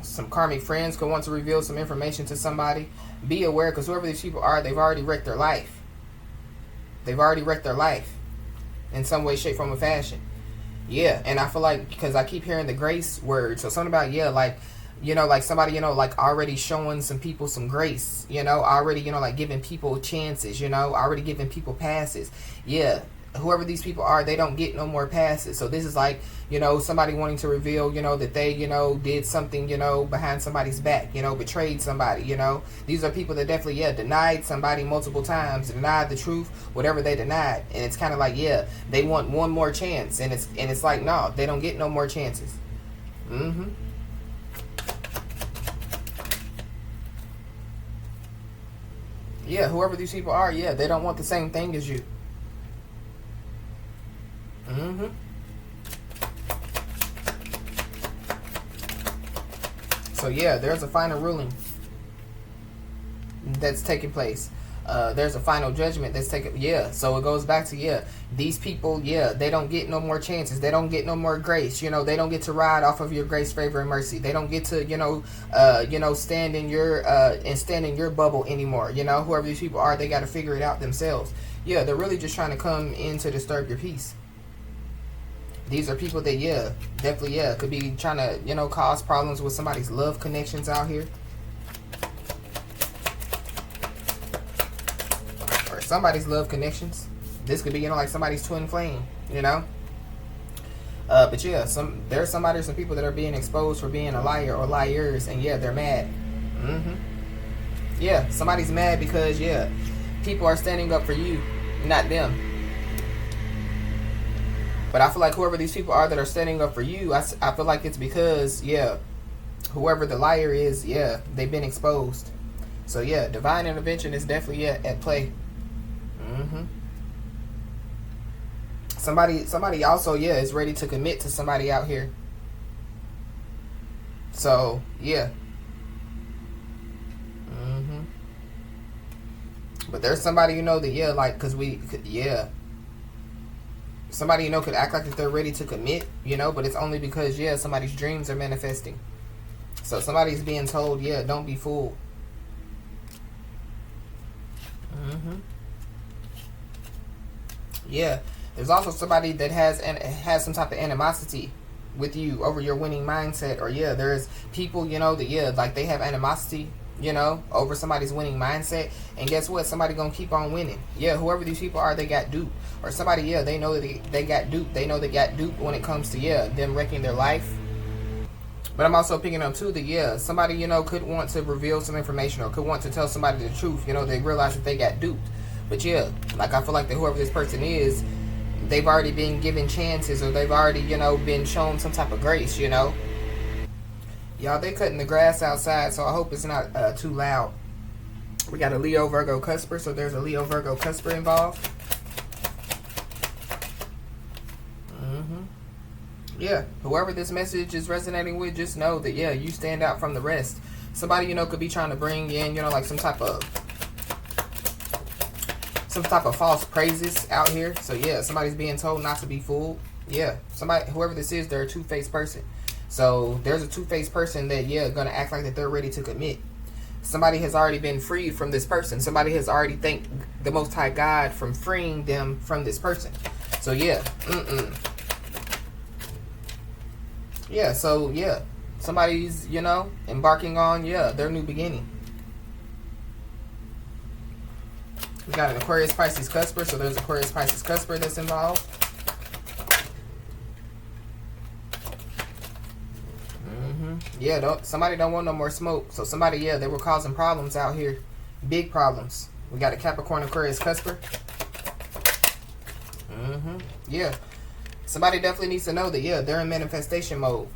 some karmic friends could want to reveal some information to somebody. Be aware, because whoever these people are, they've already wrecked their life. They've already wrecked their life in some way, shape, form, or fashion. Yeah, and I feel like, because I keep hearing the grace word, so something about, yeah, like, you know, like somebody, you know, like already showing some people some grace, you know, already, you know, like giving people chances, you know, already giving people passes. Yeah, whoever these people are, they don't get no more passes. So this is like, you know, somebody wanting to reveal, you know, that they, you know, did something, you know, behind somebody's back, you know, betrayed somebody, you know. These are people that definitely, yeah, denied somebody multiple times, denied the truth, whatever they denied. And it's kind of like, yeah, they want one more chance. And it's like, no, they don't get no more chances. Yeah, whoever these people are, yeah, they don't want the same thing as you. So yeah, there's a final ruling that's taking place. There's a final judgment that's taking, yeah. So it goes back to, yeah, these people, yeah, they don't get no more chances. They don't get no more grace. You know, they don't get to ride off of your grace, favor, and mercy. They don't get to, you know, stand in your bubble anymore. You know, whoever these people are, they got to figure it out themselves. Yeah, they're really just trying to come in to disturb your peace. These are people that, yeah, definitely, yeah, could be trying to, you know, cause problems with somebody's love connections out here. Or somebody's love connections. This could be, you know, like somebody's twin flame, you know. But yeah, there's somebody or some people that are being exposed for being a liar or liars, and yeah, they're mad. Yeah, somebody's mad because, yeah, people are standing up for you, not them. But I feel like whoever these people are that are standing up for you, I feel like it's because, yeah, whoever the liar is, yeah, they've been exposed. So yeah, divine intervention is definitely, yeah, at play. Somebody also, yeah, is ready to commit to somebody out here. So yeah. But there's somebody, you know, that, yeah, like, because yeah, somebody, you know, could act like that they're ready to commit, you know, but it's only because, yeah, somebody's dreams are manifesting. So somebody's being told, yeah, don't be fooled. Yeah, there's also somebody that has some type of animosity with you over your winning mindset. Or yeah, there's people, you know, that, yeah, like they have animosity, you know, over somebody's winning mindset. And guess what? Somebody gonna keep on winning. Yeah, whoever these people are, they got duped. Or somebody, yeah, they know that they got duped. They know they got duped when it comes to, yeah, them wrecking their life. But I'm also picking up too that, yeah, somebody, you know, could want to reveal some information or could want to tell somebody the truth. You know, they realize that they got duped. But yeah, like I feel like that whoever this person is, they've already been given chances, or they've already, you know, been shown some type of grace, you know. Y'all, they cutting the grass outside, so I hope it's not too loud. We got a Leo, Virgo, Cusper, so there's a Leo, Virgo, Cusper involved. Yeah, whoever this message is resonating with, just know that, yeah, you stand out from the rest. Somebody, you know, could be trying to bring in, you know, like some type of false praises out here. So, yeah, somebody's being told not to be fooled. Yeah, somebody, whoever this is, they're a two-faced person. So, there's a two-faced person that, yeah, gonna act like that they're ready to commit. Somebody has already been freed from this person. Somebody has already thanked the Most High God from freeing them from this person. So, yeah, yeah, so, yeah, somebody's, you know, embarking on, yeah, their new beginning. We got an Aquarius, Pisces, Cusper, so there's Aquarius, Pisces, Cusper that's involved. Yeah, somebody don't want no more smoke. So somebody, yeah, they were causing problems out here. Big problems. We got a Capricorn, Aquarius, Cusper. Yeah. Somebody definitely needs to know that, yeah, they're in manifestation mode.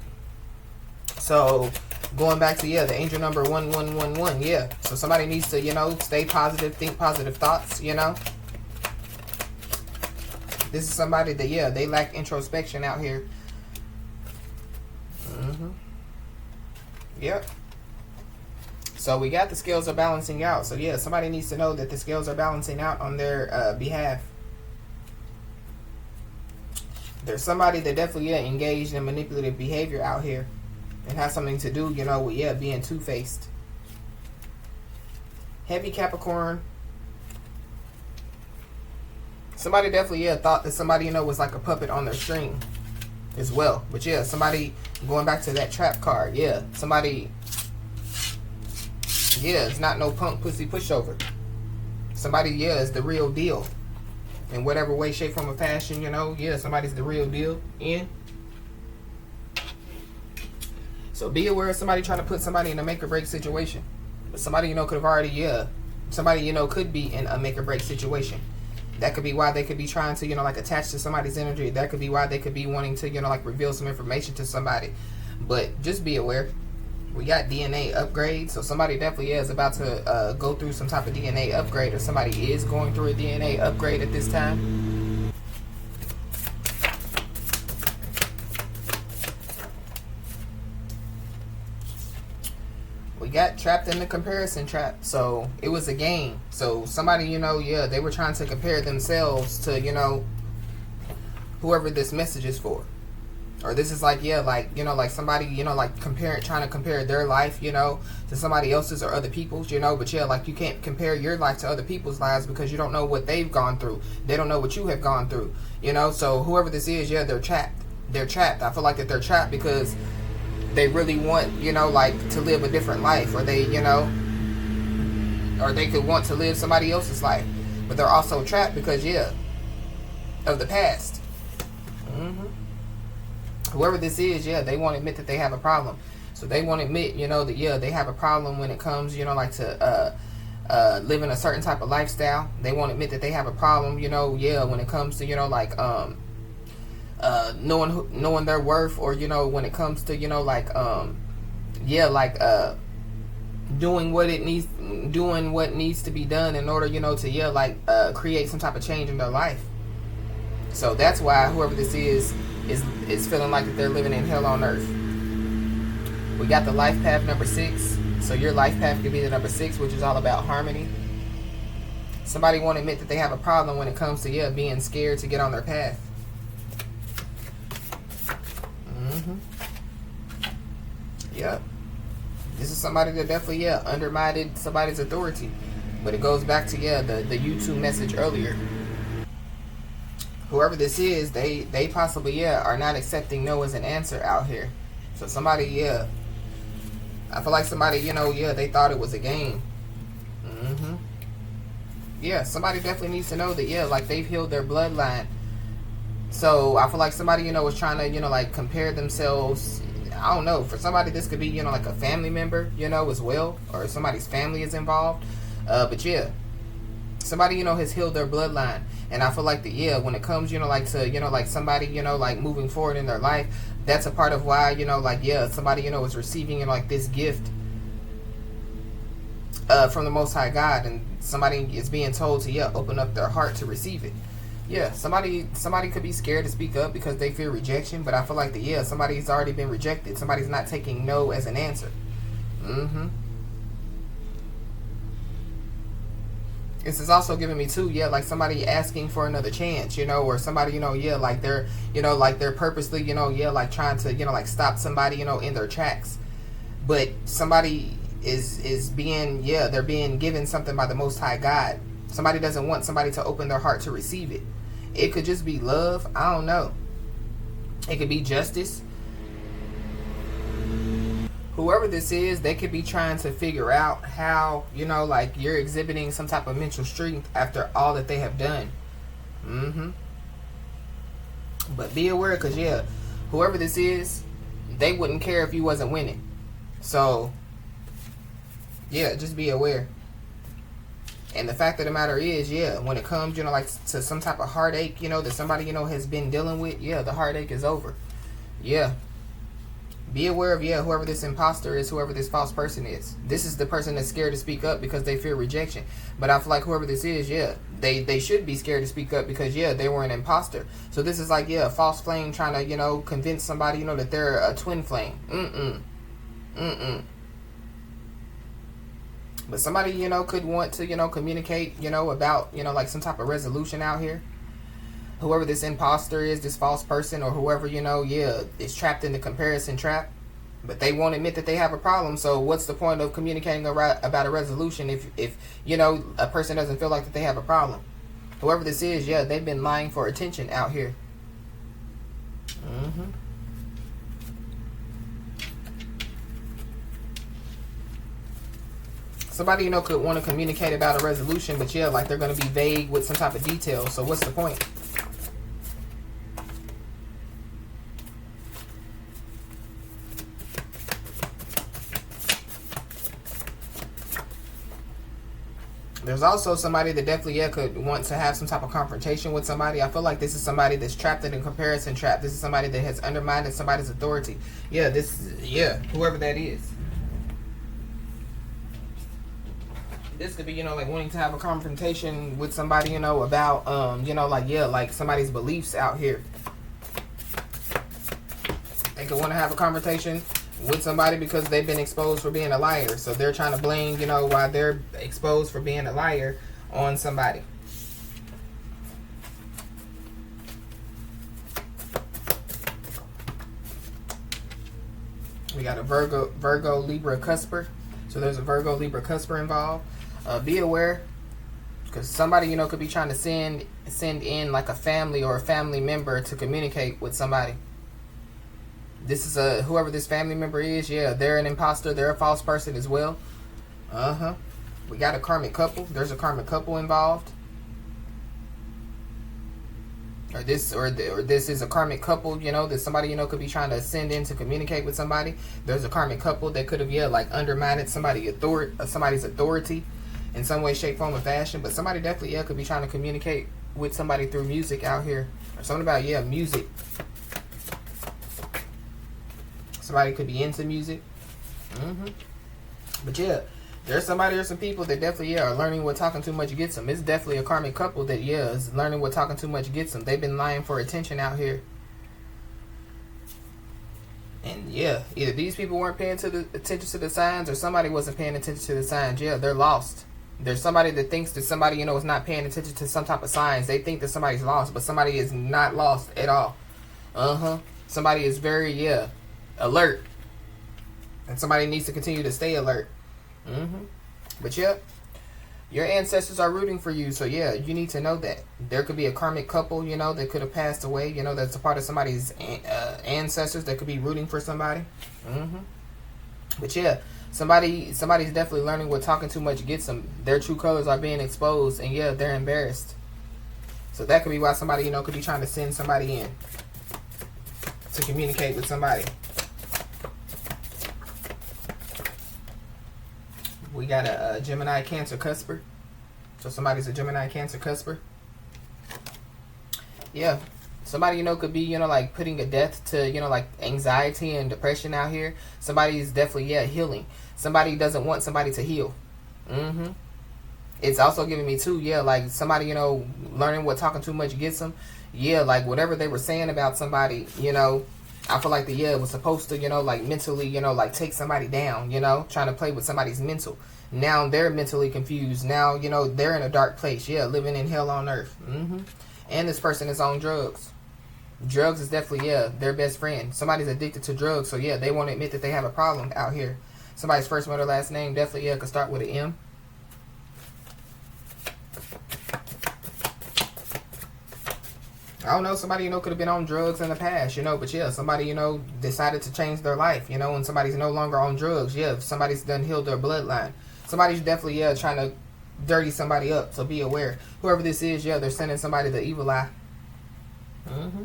So, going back to, yeah, the angel number 1111, yeah. So, somebody needs to, you know, stay positive, think positive thoughts, you know. This is somebody that, yeah, they lack introspection out here. Yep. So, we got the scales are balancing out. So, yeah, somebody needs to know that the scales are balancing out on their behalf. There's somebody that definitely, yeah, engaged in manipulative behavior out here. And has something to do, you know, with, yeah, being two-faced. Heavy Capricorn. Somebody definitely, yeah, thought that somebody, you know, was like a puppet on their string as well. But, yeah, somebody, going back to that trap card, yeah. Somebody, yeah, it's not no punk pussy pushover. Somebody, yeah, is the real deal. In whatever way, shape, form, or fashion, you know, yeah, somebody's the real deal in. So be aware of somebody trying to put somebody in a make or break situation. But somebody, you know, could have already, yeah, somebody, you know, could be in a make or break situation. That could be why they could be trying to, you know, like attach to somebody's energy. That could be why they could be wanting to, you know, like reveal some information to somebody. But just be aware. We got DNA upgrade, so somebody definitely is about to go through some type of DNA upgrade, or somebody is going through a DNA upgrade at this time. We got trapped in the comparison trap, so it was a game. So somebody, you know, yeah, they were trying to compare themselves to, you know, whoever this message is for. Or this is like, yeah, like, you know, like somebody, you know, like trying to compare their life, you know, to somebody else's or other people's, you know. But yeah, like you can't compare your life to other people's lives because you don't know what they've gone through. They don't know what you have gone through, you know. So whoever this is, yeah, they're trapped. They're trapped. I feel like that they're trapped because they really want, you know, like to live a different life, or they, you know, or they could want to live somebody else's life. But they're also trapped because, yeah, of the past. Whoever this is, yeah, they won't admit that they have a problem. So they won't admit, you know, that, yeah, they have a problem when it comes, you know, like to living a certain type of lifestyle. They won't admit that they have a problem, you know, yeah, when it comes to, you know, like knowing their worth, or, you know, when it comes to, you know, like yeah, like doing what needs to be done in order, you know, to, yeah, like create some type of change in their life. So that's why whoever this is feeling like that they're living in hell on earth. We got the life path number 6. So your life path could be the number 6, which is all about harmony. Somebody won't admit that they have a problem when it comes to, yeah, being scared to get on their path. Yep. This is somebody that definitely, yeah, undermined somebody's authority. But it goes back to, yeah, the YouTube message earlier. Whoever this is, they possibly, yeah, are not accepting no as an answer out here. So somebody, yeah, I feel like somebody, you know, yeah, they thought it was a game. Yeah, somebody definitely needs to know that, yeah, like they've healed their bloodline. So I feel like somebody, you know, was trying to, you know, like compare themselves. I don't know. For somebody, this could be, you know, like a family member, you know, as well. Or somebody's family is involved. But yeah, Somebody, has healed their bloodline. And I feel like when it comes, like to, like somebody, like moving forward in their life, that's a part of why, somebody, is receiving, like this gift from the Most High God, and somebody is being told to, open up their heart to receive it. Yeah, somebody could be scared to speak up because they fear rejection, but I feel like somebody's already been rejected. Somebody's not taking no as an answer. This is also giving me too, like somebody asking for another chance, or somebody, like they're purposely, like trying to, like stop somebody, in their tracks. But somebody is being, they're being given something by the Most High God. Somebody doesn't want somebody to open their heart to receive it. It could just be love. I don't know. It could be justice. Whoever this is, they could be trying to figure out how, like you're exhibiting some type of mental strength after all that they have done. But be aware, because whoever this is, they wouldn't care if you wasn't winning. So just be aware. And the fact of the matter is, when it comes, like to some type of heartache, that somebody, has been dealing with, the heartache is over. Be aware of, whoever this imposter is, whoever this false person is. This is the person that's scared to speak up because they fear rejection. But I feel like whoever this is, they should be scared to speak up because, they were an imposter. So this is like, a false flame trying to, convince somebody, that they're a twin flame. But somebody, could want to, communicate, about, like some type of resolution out here. Whoever this imposter is, this false person, or whoever, is trapped in the comparison trap. But they won't admit that they have a problem. So what's the point of communicating about a resolution if a person doesn't feel like that they have a problem? Whoever this is, they've been lying for attention out here. Somebody, could want to communicate about a resolution, but like they're going to be vague with some type of detail. So what's the point? There's also somebody that definitely, could want to have some type of confrontation with somebody. I feel like this is somebody that's trapped in a comparison trap. This is somebody that has undermined somebody's authority. Whoever that is. This could be, like wanting to have a confrontation with somebody, about, like somebody's beliefs out here. They could want to have a conversation with somebody because they've been exposed for being a liar. So they're trying to blame, why they're exposed for being a liar on somebody. We got a Virgo, Libra, Cusper. So there's a Virgo, Libra, Cusper involved. Be aware, because somebody, could be trying to send in like a family or a family member to communicate with somebody. This is whoever this family member is, they're an imposter, they're a false person as well. We got a karmic couple. There's a karmic couple involved. Or this is a karmic couple, that somebody, could be trying to send in to communicate with somebody. There's a karmic couple that could have, like undermined somebody's authority in some way, shape, form, or fashion. But somebody definitely, could be trying to communicate with somebody through music out here. Or something about, music. Somebody could be into music. But there's somebody or some people that definitely are learning what talking too much gets them. It's definitely a karmic couple that is learning what talking too much gets them. They've been lying for attention out here. And either these people weren't paying attention to the signs, or somebody wasn't paying attention to the signs. They're lost. There's somebody that thinks that somebody, is not paying attention to some type of signs. They think that somebody's lost, but somebody is not lost at all. Somebody is very, alert. And somebody needs to continue to stay alert. But your ancestors are rooting for you. So you need to know that. There could be a karmic couple, that could have passed away. That's a part of somebody's ancestors that could be rooting for somebody. But somebody's definitely learning what talking too much gets them. Their true colors are being exposed, and they're embarrassed. So that could be why somebody, could be trying to send somebody in to communicate with somebody. We got a Gemini, Cancer, Cusper. So somebody's a Gemini, Cancer, Cusper. Yeah. Somebody, could be, like putting a death to, like anxiety and depression out here. Somebody's definitely, healing. Somebody doesn't want somebody to heal. Mm-hmm. It's also giving me too, like somebody, learning what talking too much gets them. Yeah, like whatever they were saying about somebody, I feel like it was supposed to, like mentally, like take somebody down, trying to play with somebody's mental. Now they're mentally confused. Now, they're in a dark place. Yeah, living in hell on earth. Mm-hmm. And this person is on drugs. Drugs is definitely, their best friend. Somebody's addicted to drugs, so they won't admit that they have a problem out here. Somebody's first, middle, last name definitely, could start with an M. I don't know, somebody, could have been on drugs in the past, but somebody, decided to change their life, and somebody's no longer on drugs. Somebody's done healed their bloodline. Somebody's definitely, trying to dirty somebody up, so be aware. Whoever this is, they're sending somebody the evil eye. Mm-hmm.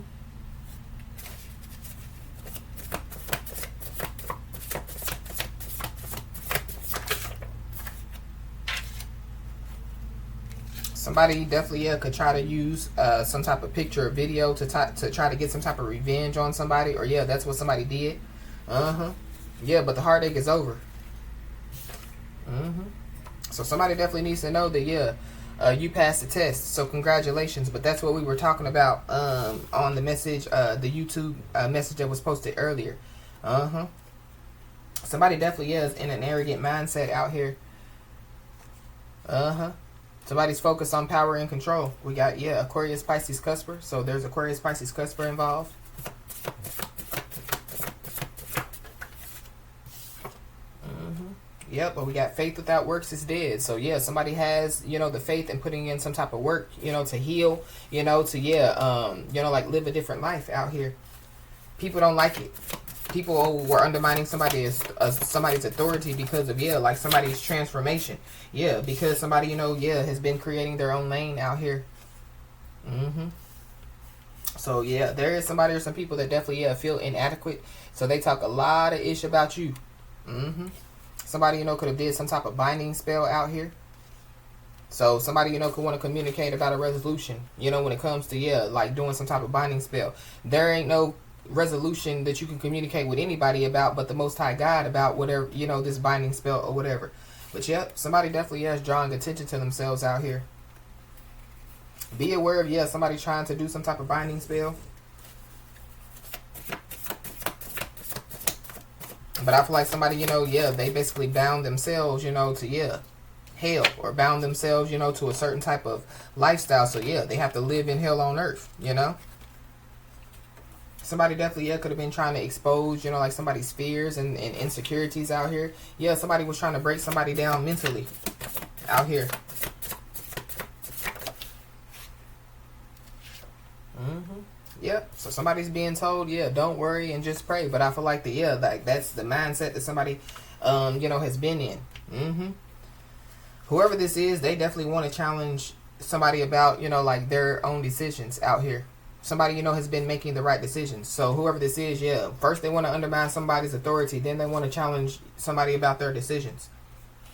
Somebody definitely could try to use some type of picture or video to try to get some type of revenge on somebody. Or that's what somebody did. Yeah, but the heartache is over. So somebody definitely needs to know that you passed the test. So congratulations. But that's what we were talking about on the message, the YouTube message that was posted earlier. Somebody definitely is in an arrogant mindset out here. Somebody's focused on power and control. We got, Aquarius, Pisces, Cusper. So there's Aquarius, Pisces, Cusper involved. Yep, but we got faith without works is dead. So somebody has, the faith in putting in some type of work, to heal, to like live a different life out here. People don't like it. People were undermining somebody's authority because of like somebody's transformation. Because somebody has been creating their own lane out here. So there is somebody or some people that definitely feel inadequate. So they talk a lot of ish about you. Somebody could have did some type of binding spell out here. So somebody could want to communicate about a resolution. When it comes to like doing some type of binding spell, there ain't no resolution that you can communicate with anybody about but the Most High God about whatever this binding spell or whatever. But somebody definitely is drawing attention to themselves out here. Be aware of somebody trying to do some type of binding spell. But I feel like somebody they basically bound themselves to hell, or bound themselves to a certain type of lifestyle. So they have to live in hell on earth. Somebody definitely could have been trying to expose, like somebody's fears and insecurities out here. Somebody was trying to break somebody down mentally out here. Yep. So somebody's being told, don't worry and just pray. But I feel like like that's the mindset that somebody, has been in. Whoever this is, they definitely want to challenge somebody about, like their own decisions out here. Somebody, has been making the right decisions. So whoever this is, first they want to undermine somebody's authority. Then they want to challenge somebody about their decisions.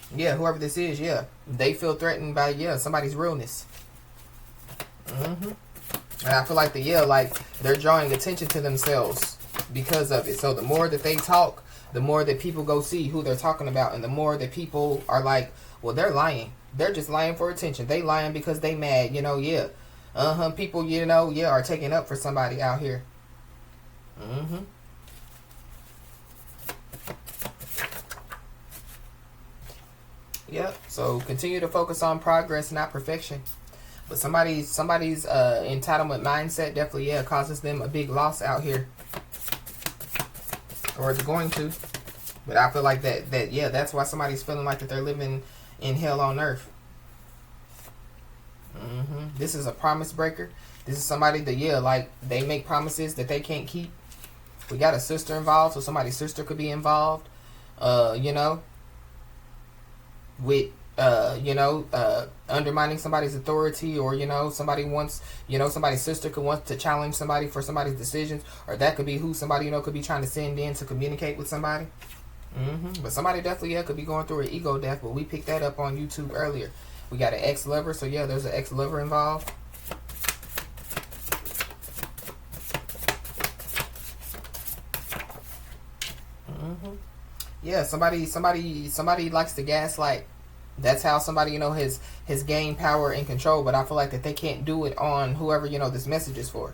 Whoever this is, they feel threatened by, somebody's realness. And I feel like like they're drawing attention to themselves because of it. So the more that they talk, the more that people go see who they're talking about. And the more that people are like, well, they're lying. They're just lying for attention. They lying because they mad, people, are taking up for somebody out here. So continue to focus on progress, not perfection. But somebody's entitlement mindset definitely causes them a big loss out here, or it's going to. But I feel like that's why somebody's feeling like that they're living in hell on earth. This is a promise breaker. This is somebody that like they make promises that they can't keep. We got a sister involved, so somebody's sister could be involved. With undermining somebody's authority, or somebody wants, somebody's sister could want to challenge somebody for somebody's decisions, or that could be who somebody could be trying to send in to communicate with somebody. But somebody definitely could be going through an ego death, but we picked that up on YouTube earlier. We got an ex-lover. So yeah, there's an ex-lover involved. Yeah, somebody likes to gaslight. That's how somebody, you know, has gained power and control. But I feel like that they can't do it on whoever, you know, this message is for.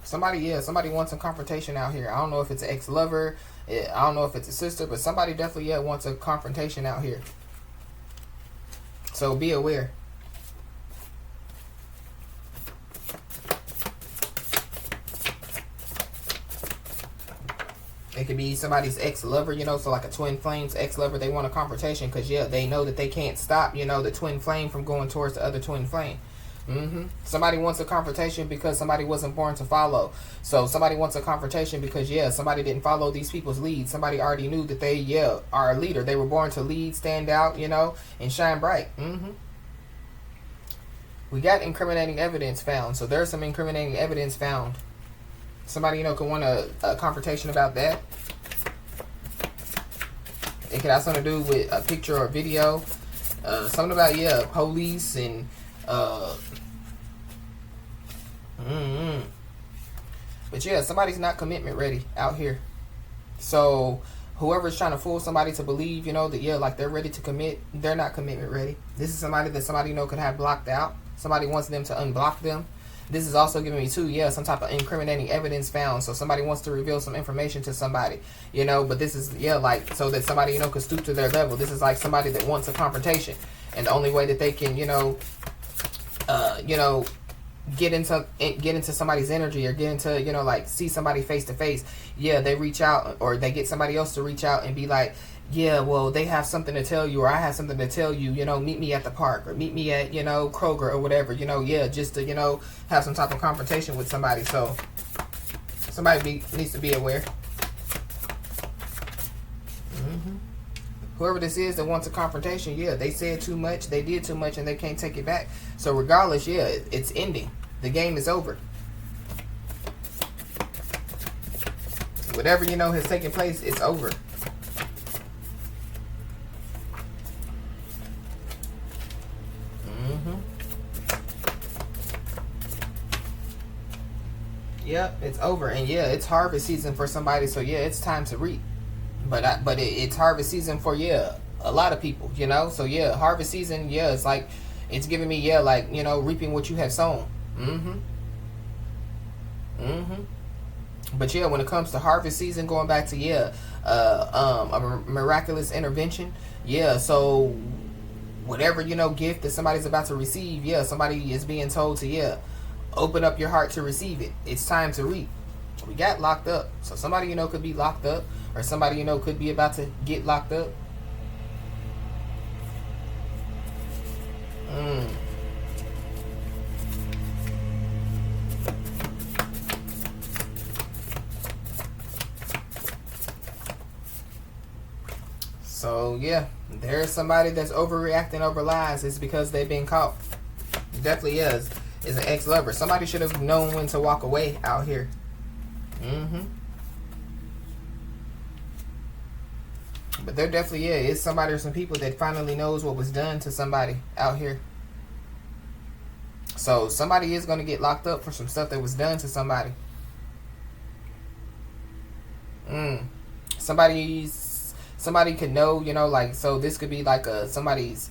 Somebody wants some confrontation out here. I don't know if it's an ex-lover. I don't know if it's a sister, but somebody definitely wants a confrontation out here. So be aware. It could be somebody's ex-lover, you know, so like a twin flame's ex-lover. They want a confrontation because, yeah, they know that they can't stop, you know, the twin flame from going towards the other twin flame. Somebody wants a confrontation because somebody wasn't born to follow. So somebody wants a confrontation because, yeah, somebody didn't follow these people's lead. Somebody already knew that they, yeah, are a leader. They were born to lead, stand out, you know, and shine bright. We got incriminating evidence found. So there's some incriminating evidence found. Somebody, you know, could want a confrontation about that. It could have something to do with a picture or video. Something about, yeah, police and... But yeah, somebody's not commitment ready out here. So whoever's trying to fool somebody to believe, you know, that, yeah, like they're ready to commit, they're not commitment ready. This is somebody that somebody, you know, could have blocked out. Somebody wants them to unblock them. This is also giving me too, yeah, some type of incriminating evidence found. So somebody wants to reveal some information to somebody, you know, but this is, yeah, like, so that somebody, you know, could stoop to their level. This is like somebody that wants a confrontation. And the only way that they can, you know, get into somebody's energy or get into, you know, like see somebody face to face, yeah, they reach out or they get somebody else to reach out and be like, yeah, well, they have something to tell you, or I have something to tell you, you know, meet me at the park or meet me at, you know, Kroger or whatever, you know, yeah, just to, you know, have some type of confrontation with somebody. So somebody needs to be aware. Whoever this is that wants a confrontation, yeah, they said too much, they did too much, and they can't take it back. So regardless, yeah, it's ending. The game is over. Whatever, you know, has taken place, it's over. Yep, it's over. And yeah, it's harvest season for somebody, so yeah, it's time to reap. But it's harvest season for, yeah, a lot of people, you know. So yeah, harvest season, yeah, it's like it's giving me, yeah, like, you know, reaping what you have sown. But yeah, when it comes to harvest season, going back to, yeah, a miraculous intervention, yeah, so whatever, you know, gift that somebody's about to receive, yeah, somebody is being told to, yeah, open up your heart to receive it. It's time to reap. We got locked up. So somebody, you know, could be locked up, or somebody, you know, could be about to get locked up. So yeah, there's somebody that's overreacting over lies. It's because they've been caught. It definitely is an ex-lover. Somebody should have known when to walk away out here. But there definitely is somebody or some people that finally knows what was done to somebody out here. So somebody is going to get locked up for some stuff that was done to somebody. Somebody could know, you know, like, so this could be like somebody's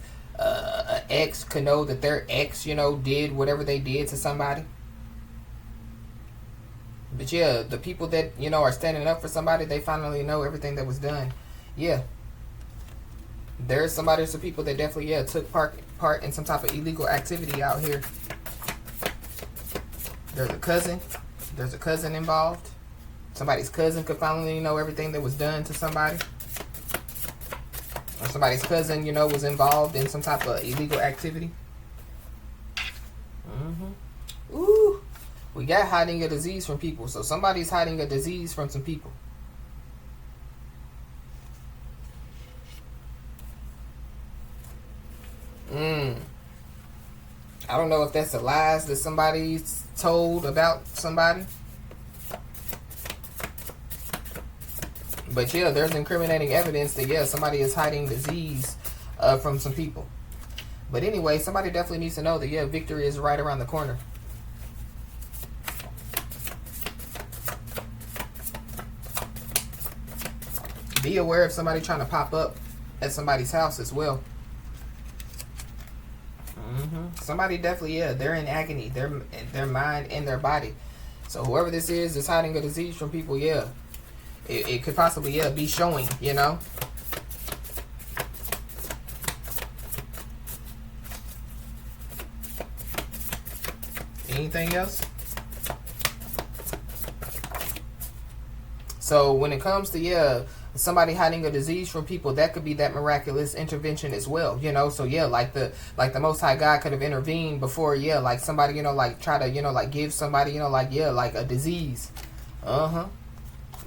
ex could know that their ex, you know, did whatever they did to somebody. But yeah, the people that, you know, are standing up for somebody, they finally know everything that was done. Yeah. There's somebody, some people that definitely, yeah, took part in some type of illegal activity out here. There's a cousin involved. Somebody's cousin could finally know everything that was done to somebody. Or somebody's cousin, you know, was involved in some type of illegal activity. Ooh. We got hiding a disease from people. So somebody's hiding a disease from some people. I don't know if that's the lies that somebody's told about somebody. But yeah, there's incriminating evidence that, yeah, somebody is hiding disease from some people. But anyway, somebody definitely needs to know that, yeah, victory is right around the corner. Be aware of somebody trying to pop up at somebody's house as well. Somebody definitely, yeah, they're in agony. Their mind and their body. So whoever this is hiding a disease from people, yeah. It could possibly, yeah, be showing, you know. Anything else? So when it comes to, yeah, somebody hiding a disease from people, that could be that miraculous intervention as well, you know. So yeah, like the Most High God could have intervened before, yeah, like somebody, you know, like try to, you know, like give somebody, you know, like, yeah, like a disease.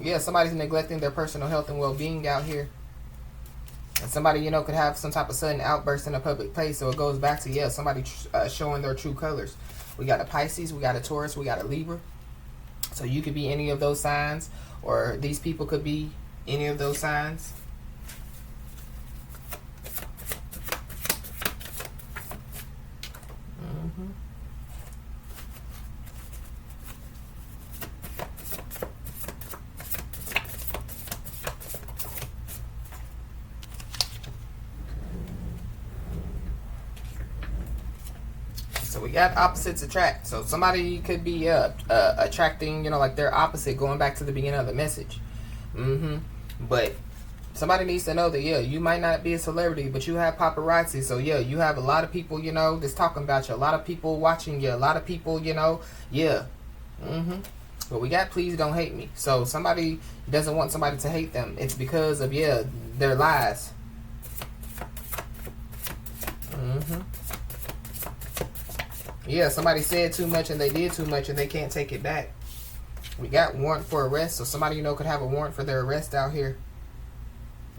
Yeah, somebody's neglecting their personal health and well-being out here. And somebody, you know, could have some type of sudden outburst in a public place. So it goes back to, yeah, somebody showing their true colors. We got a Pisces, we got a Taurus, we got a Libra. So you could be any of those signs, or these people could be any of those signs. So we got opposites attract. So somebody could be attracting, you know, like their opposite, going back to the beginning of the message. But somebody needs to know that, yeah, you might not be a celebrity, but you have paparazzi. So yeah, you have a lot of people, you know, that's talking about you. A lot of people watching you. A lot of people, you know, yeah. But we got please don't hate me. So somebody doesn't want somebody to hate them. It's because of, yeah, their lies. Yeah, somebody said too much and they did too much and they can't take it back. We got warrant for arrest. So somebody, you know, could have a warrant for their arrest out here.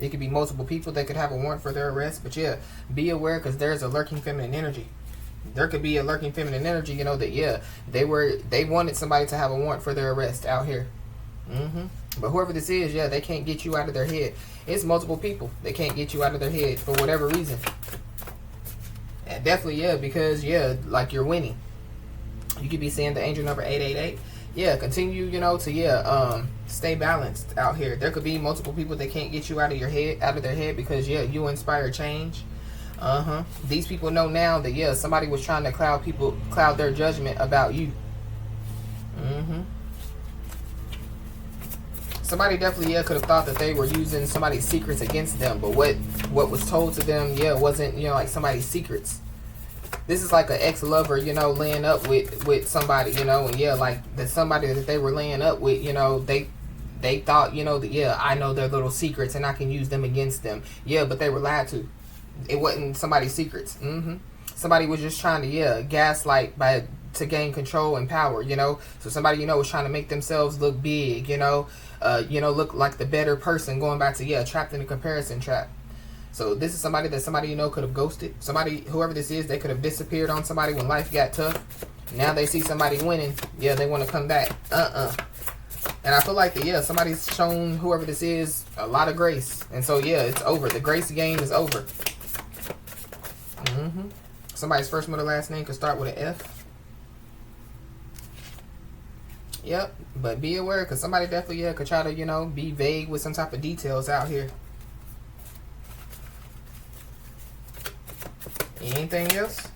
It could be multiple people that could have a warrant for their arrest. But yeah, be aware, because there's a lurking feminine energy. There could be a lurking feminine energy, you know, that, yeah, they wanted somebody to have a warrant for their arrest out here. But whoever this is, yeah, they can't get you out of their head. It's multiple people. They can't get you out of their head for whatever reason. And definitely, yeah, because, yeah, like you're winning. You could be seeing the angel number 888. Yeah, continue, you know, to, yeah, stay balanced out here. There could be multiple people that can't get you out of your head, out of their head, because, yeah, you inspire change. These people know now that, yeah, somebody was trying to cloud their judgment about you. Somebody definitely, yeah, could have thought that they were using somebody's secrets against them, but what was told to them, yeah, wasn't, you know, like somebody's secrets. This is like an ex-lover, you know, laying up with somebody, you know, and yeah, like that somebody that they were laying up with, you know, they thought, you know, that, yeah, I know their little secrets and I can use them against them. Yeah, but they were lied to. It wasn't somebody's secrets. Somebody was just trying to, yeah, gaslight to gain control and power, you know. So somebody, you know, was trying to make themselves look big, you know, look like the better person, going back to, yeah, trapped in a comparison trap. So this is somebody that somebody, you know, could have ghosted. Somebody, whoever this is, they could have disappeared on somebody when life got tough. Now they see somebody winning. Yeah, they want to come back. And I feel like that, yeah, somebody's shown whoever this is a lot of grace. And so, yeah, it's over. The grace game is over. Somebody's first, middle, last name could start with an F. Yep, but be aware, because somebody definitely, yeah, could try to, you know, be vague with some type of details out here. Anything else?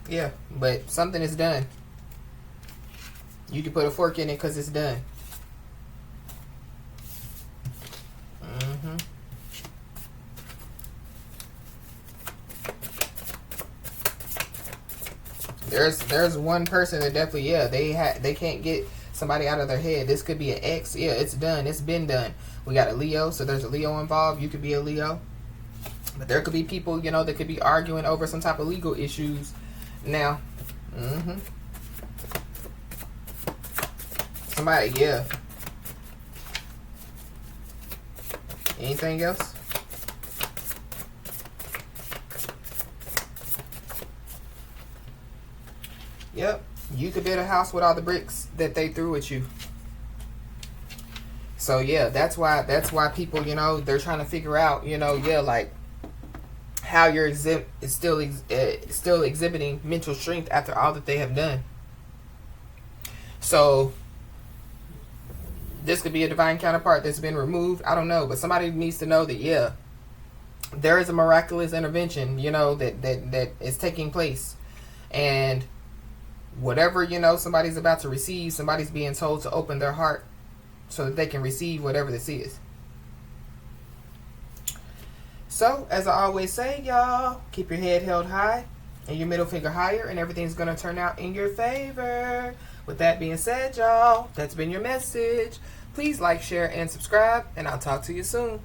Yeah, but something is done. You can put a fork in it because it's done. There's one person that definitely, yeah, they can't get somebody out of their head. This could be an ex. Yeah, it's done. It's been done. We got a Leo, so there's a Leo involved. You could be a Leo. But there could be people, you know, that could be arguing over some type of legal issues now. Somebody, yeah. Anything else? Yep. You could build a house with all the bricks that they threw at you. So yeah, that's why people, they're trying to figure out, like how you're still exhibiting mental strength after all that they have done. So this could be a divine counterpart that's been removed. I don't know, but somebody needs to know that there is a miraculous intervention, that is taking place, and whatever somebody's about to receive, somebody's being told to open their heart so that they can receive whatever this is. So, as I always say, y'all, keep your head held high and your middle finger higher, and everything's going to turn out in your favor. With that being said, y'all, that's been your message. Please like, share, and subscribe, and I'll talk to you soon.